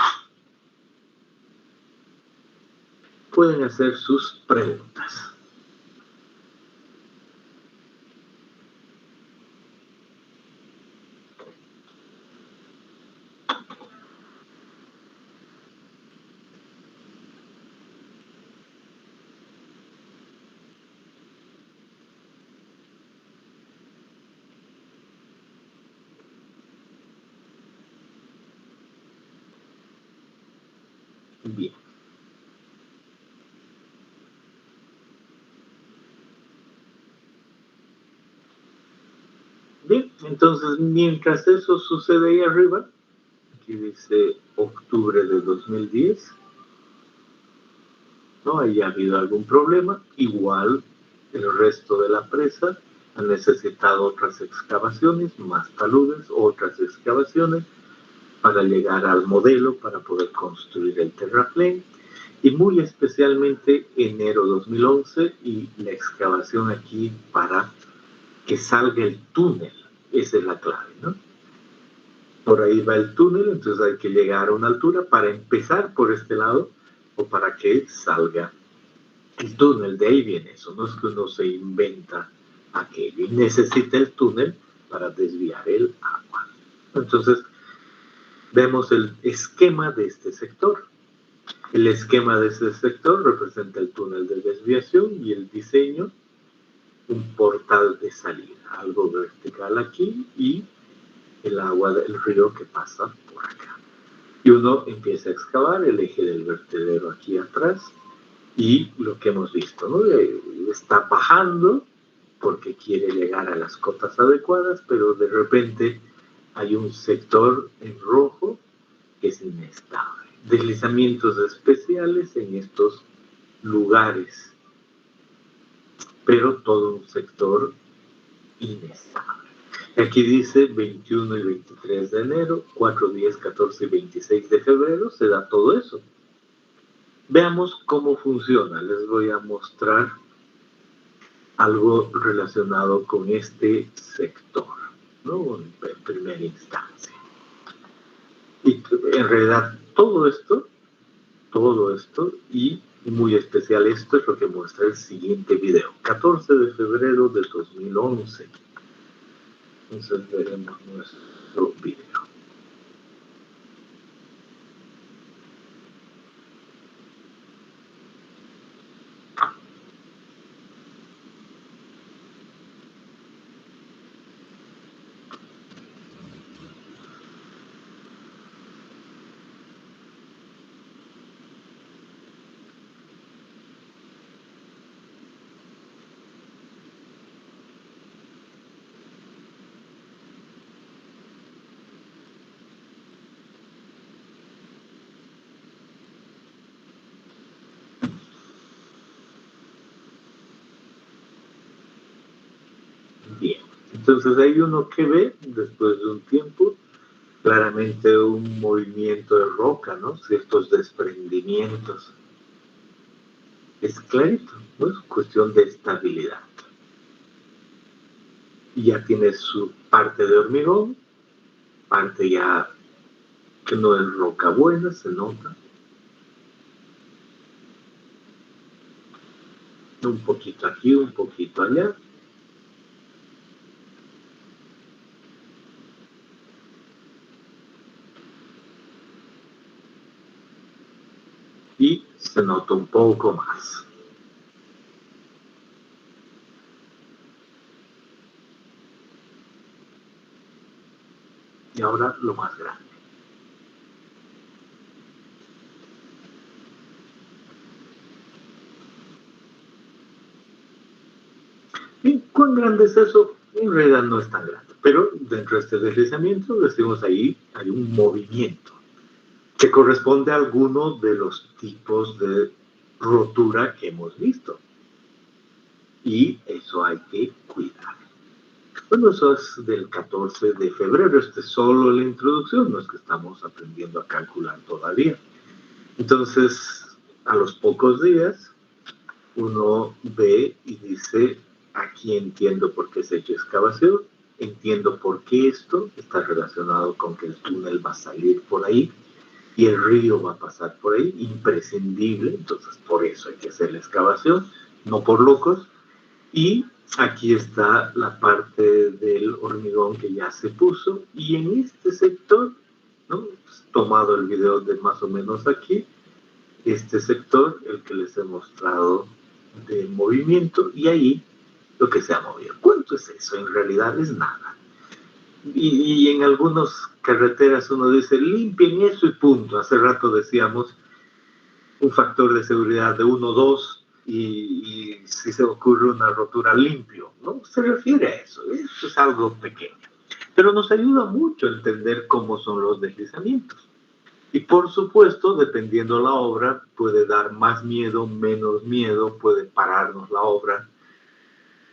Pueden hacer sus preguntas. Bien. Bien, entonces mientras eso sucede ahí arriba, aquí dice octubre de 2010, no haya habido algún problema, igual el resto de la presa ha necesitado otras excavaciones, más taludes, otras excavaciones para llegar al modelo, para poder construir el terraplén, y muy especialmente enero 2011 y la excavación aquí para que salga el túnel. Esa es la clave, ¿no? Por ahí va el túnel, entonces hay que llegar a una altura para empezar por este lado o para que salga el túnel. De ahí viene eso, no es que uno se inventa aquello y necesita el túnel para desviar el agua. Entonces, vemos el esquema de este sector. El esquema de este sector representa el túnel de desviación y el diseño, un portal de salida, algo vertical aquí y el agua del río que pasa por acá. Y uno empieza a excavar el eje del vertedero aquí atrás y lo que hemos visto, ¿no? Está bajando porque quiere llegar a las cotas adecuadas, pero de repente hay un sector en rojo que es inestable. Deslizamientos especiales en estos lugares, pero todo un sector inestable. Aquí dice 21 y 23 de enero, 4 días 14 y 26 de febrero, se da todo eso. Veamos cómo funciona. Les voy a mostrar algo relacionado con este sector, ¿no? En primera instancia. Y en realidad todo esto, y muy especial esto es lo que muestra el siguiente video, 14 de febrero de 2011. Entonces veremos nuestro video. Bien, entonces hay uno que ve, después de un tiempo, claramente un movimiento de roca, ¿no? Ciertos desprendimientos. Es clarito, ¿no? Es cuestión de estabilidad. Y ya tiene su parte de hormigón, parte ya que no es roca buena, se nota. Un poquito aquí, un poquito allá. Y se nota un poco más. Y ahora lo más grande. ¿Y cuán grande es eso? En realidad no es tan grande, pero dentro de este deslizamiento decimos ahí hay un movimiento que corresponde a alguno de los tipos de rotura que hemos visto. Y eso hay que cuidar. Bueno, eso es del 14 de febrero, este es solo la introducción, no es que estamos aprendiendo a calcular todavía. Entonces, a los pocos días, uno ve y dice, aquí entiendo por qué se ha hecho excavación, entiendo por qué esto está relacionado con que el túnel va a salir por ahí y el río va a pasar por ahí, imprescindible, entonces por eso hay que hacer la excavación, no por locos. Y aquí está la parte del hormigón que ya se puso, y en este sector, ¿no? Tomado el video de más o menos aquí, este sector, el que les he mostrado de movimiento, y ahí lo que se ha movido. ¿Cuánto es eso? En realidad es nada. Y en algunas carreteras uno dice, limpien eso y punto. Hace rato decíamos un factor de seguridad de 1 o 2 y si se ocurre una rotura limpio, ¿no? Se refiere a eso es algo pequeño. Pero nos ayuda mucho a entender cómo son los deslizamientos. Y por supuesto, dependiendo la obra, puede dar más miedo, menos miedo, puede pararnos la obra.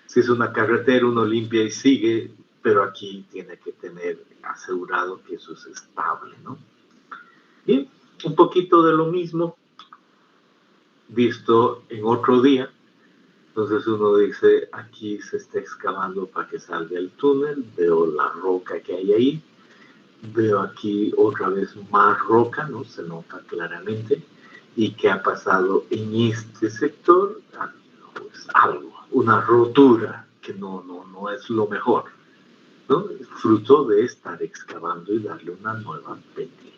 Si es una carretera, uno limpia y sigue, pero aquí tiene que tener asegurado que eso es estable, ¿no? Bien, un poquito de lo mismo, visto en otro día. Entonces uno dice, aquí se está excavando para que salga el túnel, veo la roca que hay ahí, veo aquí otra vez más roca, ¿no? Se nota claramente. ¿Y qué ha pasado en este sector? Pues algo, una rotura que no es lo mejor, ¿no? Fruto de estar excavando y darle una nueva pendiente.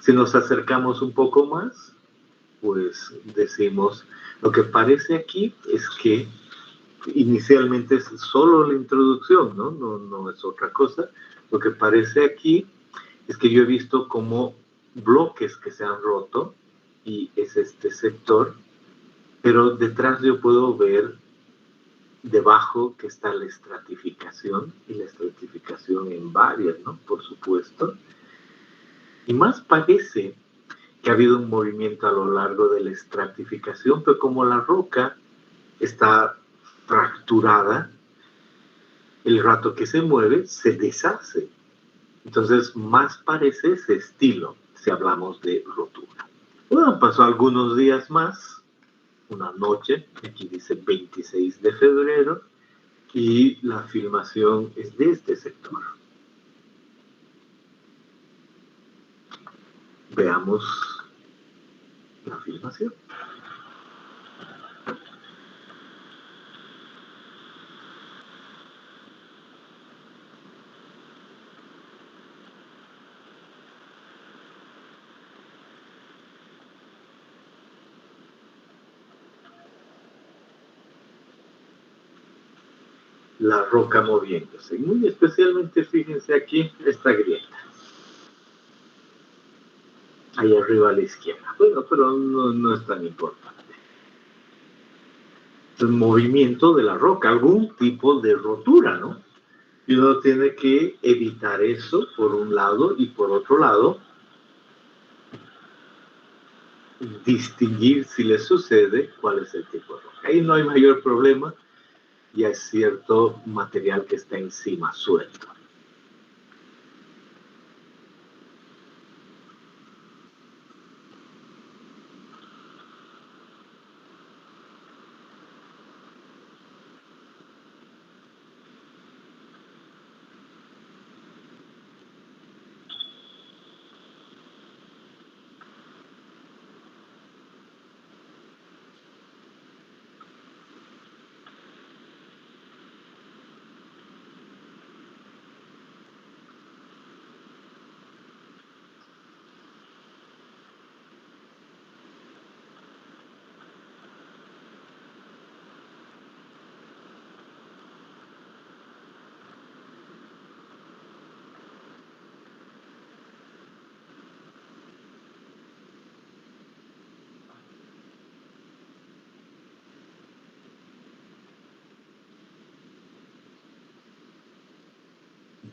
Si nos acercamos un poco más, pues decimos, lo que parece aquí es que inicialmente es solo la introducción, ¿no? No es otra cosa. Lo que parece aquí es que yo he visto como bloques que se han roto y es este sector, pero detrás yo puedo ver debajo que está la estratificación, y la estratificación en varias, ¿no? Por supuesto. Y más parece que ha habido un movimiento a lo largo de la estratificación, pero como la roca está fracturada, el rato que se mueve, se deshace. Entonces, más parece ese estilo, si hablamos de rotura. Bueno, pasó algunos días más, una noche, aquí dice 26 de febrero, y la filmación es de este sector. Veamos la filmación. La roca moviéndose. Muy especialmente, fíjense aquí, esta grieta. Ahí arriba a la izquierda. Bueno, pero no es tan importante. Es un movimiento de la roca, algún tipo de rotura, ¿no? Y uno tiene que evitar eso por un lado y por otro lado distinguir si le sucede cuál es el tipo de roca. Ahí no hay mayor problema, ya es cierto material que está encima suelto.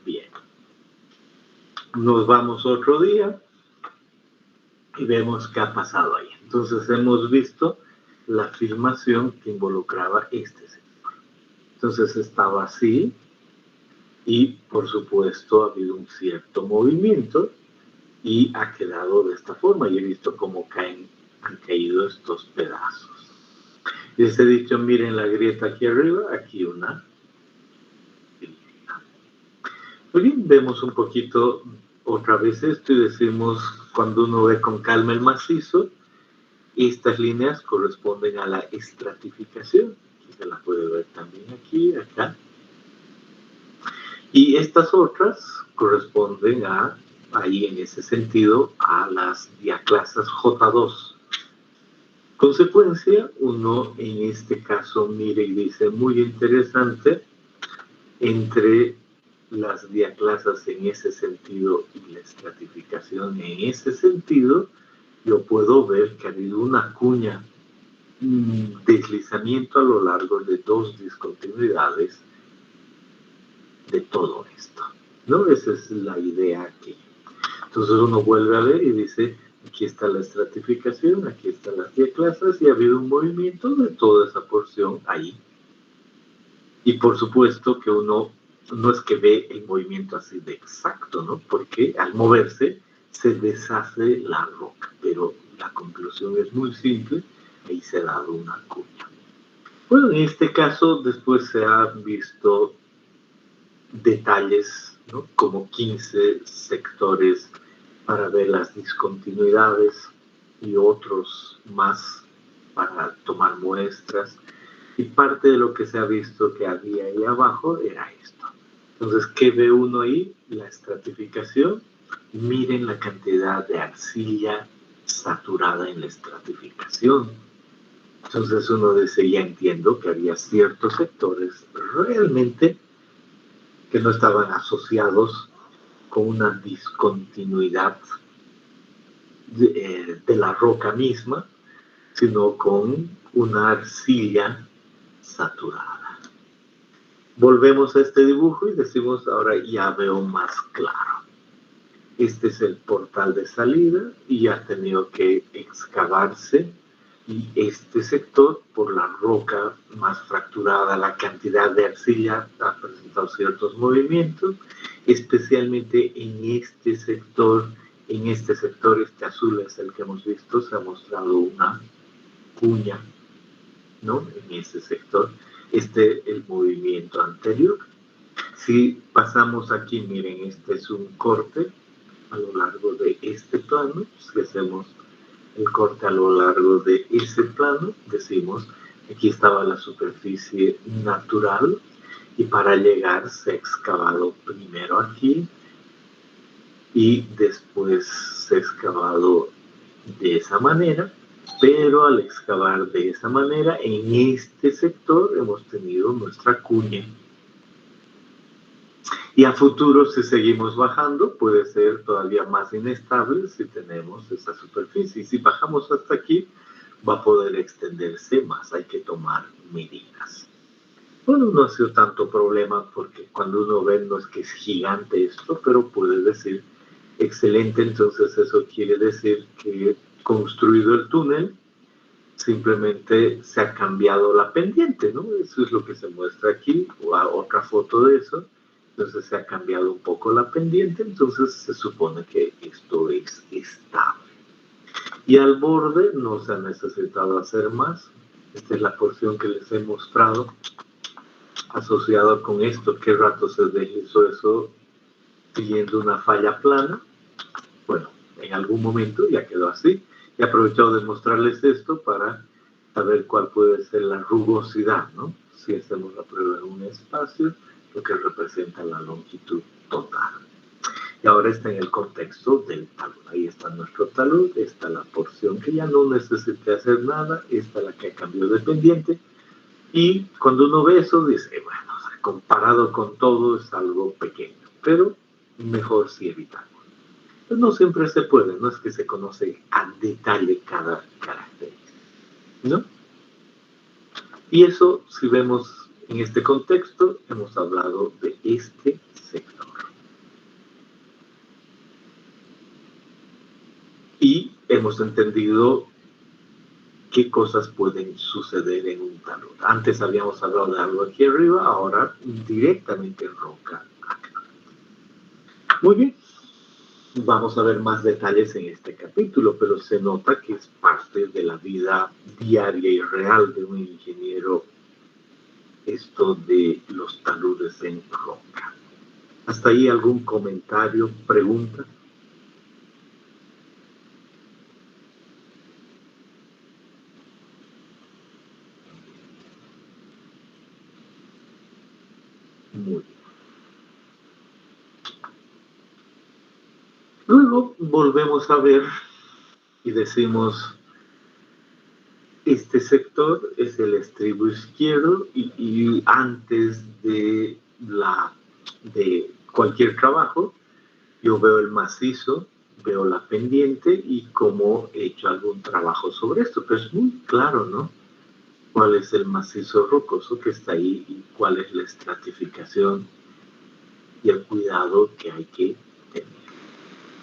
Bien. Nos vamos otro día y vemos qué ha pasado ahí. Entonces hemos visto la filmación que involucraba este sector. Entonces estaba así y por supuesto ha habido un cierto movimiento y ha quedado de esta forma. Y he visto cómo han caído estos pedazos. Y les he dicho, miren la grieta aquí arriba, aquí una. Muy bien, vemos un poquito otra vez esto y decimos, cuando uno ve con calma el macizo, estas líneas corresponden a la estratificación. Aquí se la puede ver también aquí, acá. Y estas otras corresponden ahí en ese sentido, a las diaclasas J2. Consecuencia, uno en este caso mire y dice, muy interesante, entre las diaclasas en ese sentido y la estratificación en ese sentido, yo puedo ver que ha habido una cuña, un deslizamiento a lo largo de dos discontinuidades de todo esto, ¿no? Esa es la idea aquí. Entonces uno vuelve a ver y dice, aquí está la estratificación, aquí están las diaclasas y ha habido un movimiento de toda esa porción ahí. Y por supuesto que uno no es que ve el movimiento así de exacto, ¿no? Porque al moverse se deshace la roca, pero la conclusión es muy simple, ahí se ha dado una cuña. Bueno, en este caso después se han visto detalles, ¿no? Como 15 sectores para ver las discontinuidades y otros más para tomar muestras. Y parte de lo que se ha visto que había ahí abajo era esto. Entonces, ¿qué ve uno ahí? La estratificación. Miren la cantidad de arcilla saturada en la estratificación. Entonces uno dice, ya entiendo que había ciertos sectores realmente que no estaban asociados con una discontinuidad de la roca misma, sino con una arcilla saturada. Volvemos a este dibujo y decimos, ahora ya veo más claro. Este es el portal de salida y ha tenido que excavarse, y este sector, por la roca más fracturada, la cantidad de arcilla ha presentado ciertos movimientos, especialmente en este sector. Este azul es el que hemos visto, se ha mostrado una cuña, ¿no? En este sector, el movimiento anterior. Si pasamos aquí, miren, este es un corte a lo largo de este plano. Si hacemos el corte a lo largo de ese plano, decimos, aquí estaba la superficie natural, y para llegar se ha excavado primero aquí, y después se ha excavado de esa manera, pero al excavar de esa manera, en este sector hemos tenido nuestra cuña. Y a futuro, si seguimos bajando, puede ser todavía más inestable si tenemos esa superficie. Y si bajamos hasta aquí, va a poder extenderse más. Hay que tomar medidas. Bueno, no ha sido tanto problema, porque cuando uno ve, no es que es gigante esto, pero puede decir, excelente, entonces eso quiere decir que construido el túnel, simplemente se ha cambiado la pendiente, ¿no? Eso es lo que se muestra aquí, o otra foto de eso. Entonces se ha cambiado un poco la pendiente, entonces se supone que esto es estable. Y al borde no se ha necesitado hacer más. Esta es la porción que les he mostrado asociada con esto. ¿Qué rato se deslizó eso siguiendo una falla plana? Bueno, en algún momento ya quedó así. He aprovechado de mostrarles esto para saber cuál puede ser la rugosidad, ¿no? Si hacemos la prueba en un espacio, lo que representa la longitud total. Y ahora está en el contexto del talud. Ahí está nuestro talud, está la porción que ya no necesite hacer nada, esta la que cambió de pendiente. Y cuando uno ve eso, dice, bueno, comparado con todo es algo pequeño, pero mejor si evitamos. Pues no siempre se puede, no es que se conoce a detalle cada característica, ¿no? Y eso, si vemos en este contexto, hemos hablado de este sector. Y hemos entendido qué cosas pueden suceder en un talud. Antes habíamos hablado de algo aquí arriba, ahora directamente en roca acá. Muy bien. Vamos a ver más detalles en este capítulo, pero se nota que es parte de la vida diaria y real de un ingeniero esto de los taludes en roca. ¿Hasta ahí algún comentario, pregunta? Muy bien. Luego volvemos a ver y decimos, este sector es el estribo izquierdo, y antes de cualquier trabajo, yo veo el macizo, veo la pendiente y cómo he hecho algún trabajo sobre esto. Pero es muy claro, ¿no? Cuál es el macizo rocoso que está ahí y cuál es la estratificación y el cuidado que hay que tener.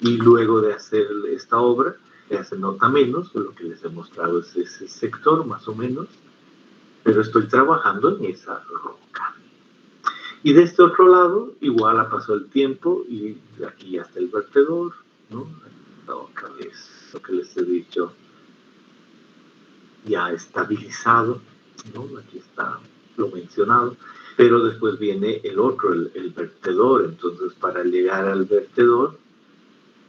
Y luego de hacer esta obra, ya se nota menos, lo que les he mostrado es ese sector más o menos, pero estoy trabajando en esa roca. Y de este otro lado, igual ha pasado el tiempo y aquí ya está el vertedor, ¿no? Otra vez lo que les he dicho, ya estabilizado, ¿no? Aquí está lo mencionado, pero después viene el otro, el vertedor. Entonces, para llegar al vertedor,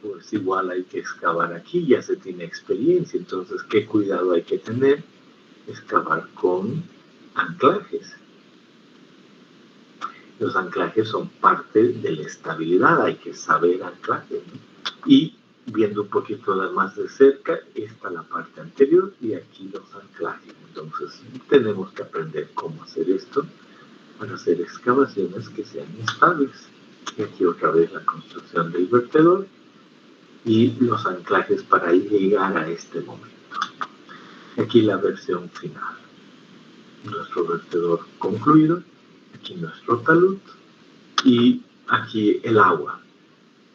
pues igual hay que excavar aquí, ya se tiene experiencia. Entonces, ¿qué cuidado hay que tener? Excavar con anclajes. Los anclajes son parte de la estabilidad, hay que saber anclajes, ¿no? Y viendo un poquito más de cerca, está la parte anterior y aquí los anclajes. Entonces, tenemos que aprender cómo hacer esto para hacer excavaciones que sean estables. Y aquí otra vez la construcción del vertedor y los anclajes para llegar a este momento. Aquí la versión final. Nuestro vertedor concluido. aquí nuestro talud y aquí el agua.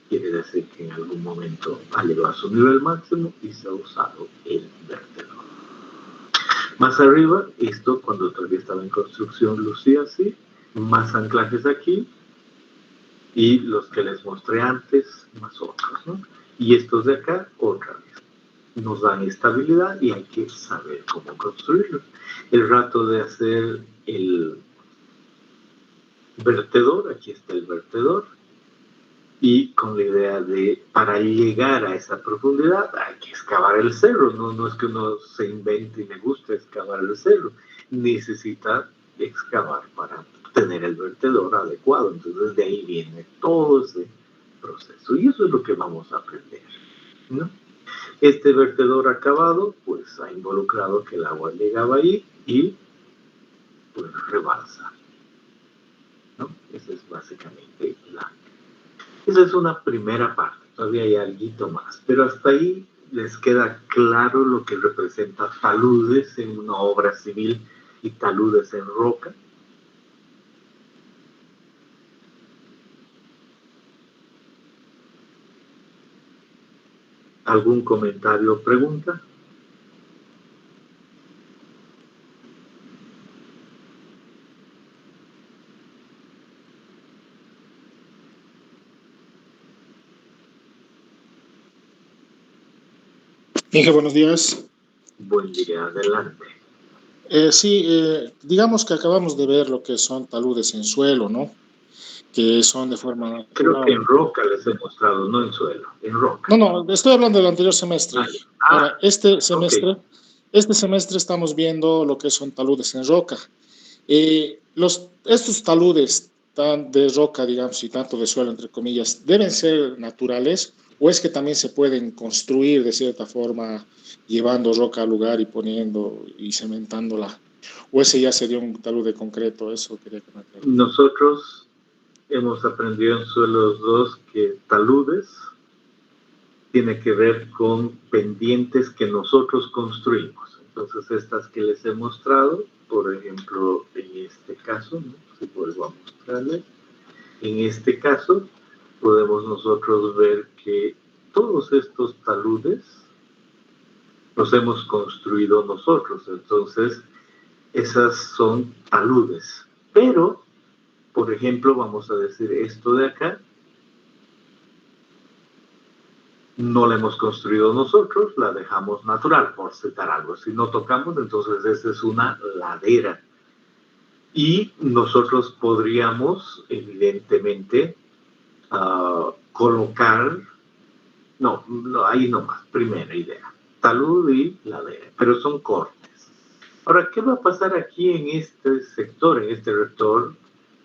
Quiere decir que en algún momento ha llegado a su nivel máximo y se ha usado el vertedor. Más arriba, esto cuando todavía estaba en construcción lucía así, más anclajes aquí y los que les mostré antes, más otros, ¿no? Y estos de acá, otra vez. Nos dan estabilidad y hay que saber cómo construirlo. El rato de hacer el vertedor, aquí está el vertedor, y con la idea de, para llegar a esa profundidad, hay que excavar el cerro, no es que uno se invente y le guste excavar el cerro, necesita excavar para tener el vertedor adecuado, entonces de ahí viene todo ese proceso, y eso es lo que vamos a aprender, ¿no? Este vertedor acabado, pues ha involucrado que el agua llegaba ahí y pues rebalsa, ¿no? Esa es básicamente esa es una primera parte, todavía hay algo más, pero hasta ahí les queda claro lo que representa taludes en una obra civil y taludes en roca. ¿Algún comentario o pregunta? Inge, buenos días. Buen día, adelante. Digamos que acabamos de ver lo que son taludes en suelo, ¿no? Que son de forma natural. Creo que en roca les he mostrado, no en suelo, en roca. No, estoy hablando del anterior semestre. Ahora, este semestre estamos viendo lo que son taludes en roca. Estos taludes tan de roca, digamos, y tanto de suelo, entre comillas, ¿deben ser naturales o es que también se pueden construir de cierta forma llevando roca al lugar y poniendo y cementándola? ¿O ese ya sería un talud de concreto? Eso quería que me aclarara. Nosotros hemos aprendido en suelos 2 que taludes tiene que ver con pendientes que nosotros construimos. Entonces, estas que les he mostrado, por ejemplo, en este caso, ¿no? Si vuelvo a mostrarles, en este caso podemos nosotros ver que todos estos taludes los hemos construido nosotros. Entonces, esas son taludes. Pero, por ejemplo, vamos a decir esto de acá, no la hemos construido nosotros, la dejamos natural, por citar algo. Si no tocamos, entonces esa es una ladera. Y nosotros podríamos, evidentemente, colocar, no, ahí nomás, primera idea, talud y ladera, pero son cortes. Ahora, ¿qué va a pasar aquí en este sector, en este rector?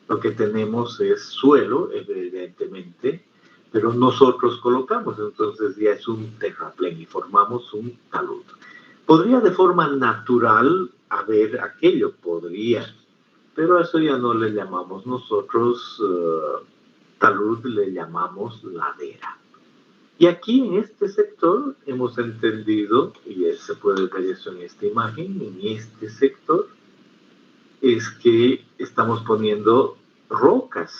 Lo que tenemos es suelo, evidentemente, pero nosotros colocamos, entonces ya es un terraplén y formamos un talud. ¿Podría de forma natural haber aquello? Podría, pero a eso ya no le llamamos nosotros talud, le llamamos ladera. Y aquí en este sector hemos entendido, y se puede ver eso en esta imagen, en este sector, es que estamos poniendo rocas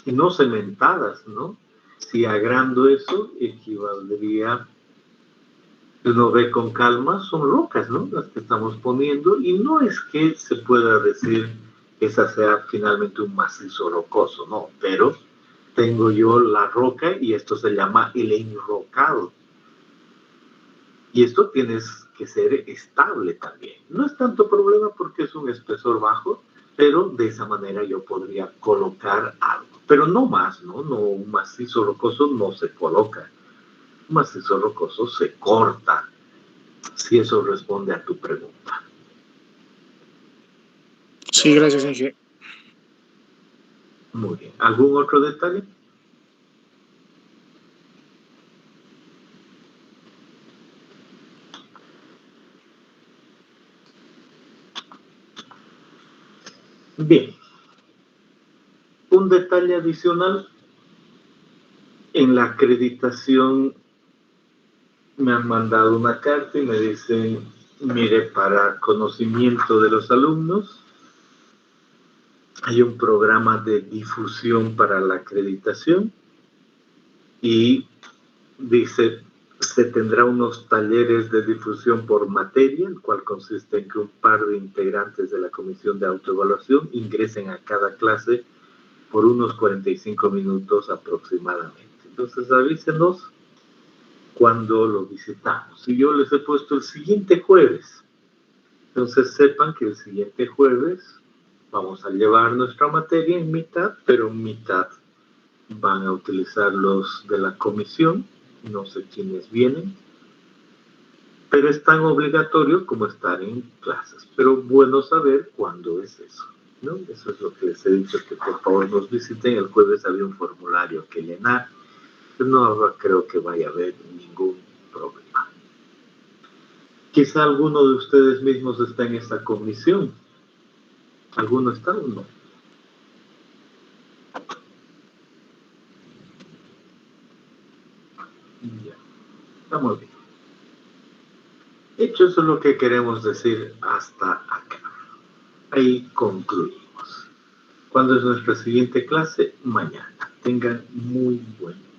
y no cementadas, ¿no? Si agrando eso, equivaldría, uno ve con calma, son rocas, ¿no? Las que estamos poniendo, y no es que se pueda decir que esa sea finalmente un macizo rocoso, no, pero tengo yo la roca y esto se llama el enrocado. Y esto tienes que ser estable también. No es tanto problema porque es un espesor bajo, pero de esa manera yo podría colocar algo. Pero no más, ¿no? No, un macizo rocoso no se coloca. Un macizo rocoso se corta, si eso responde a tu pregunta. Sí, gracias, Inge. Muy bien. ¿Algún otro detalle? Bien. Un detalle adicional, en la acreditación me han mandado una carta y me dicen, mire, para conocimiento de los alumnos, Hay un programa de difusión para la acreditación y dice, se tendrá unos talleres de difusión por materia, el cual consiste en que un par de integrantes de la comisión de autoevaluación ingresen a cada clase por unos 45 minutos aproximadamente. Entonces avísenos cuando lo visitamos. Y yo les he puesto el siguiente jueves. Entonces sepan que el siguiente jueves vamos a llevar nuestra materia en mitad, pero mitad van a utilizar los de la comisión, no sé quiénes vienen, pero es tan obligatorio como estar en clases. Pero bueno saber cuándo es eso, ¿no? Eso es lo que les he dicho, que por favor nos visiten. El jueves había un formulario que llenar, pero no creo que vaya a haber ningún problema. Quizá alguno de ustedes mismos está en esta comisión. ¿Alguno está o no? Ya, está muy bien. Hecho, eso es lo que queremos decir hasta acá. Ahí concluimos. ¿Cuándo es nuestra siguiente clase? Mañana. Tengan muy buen día.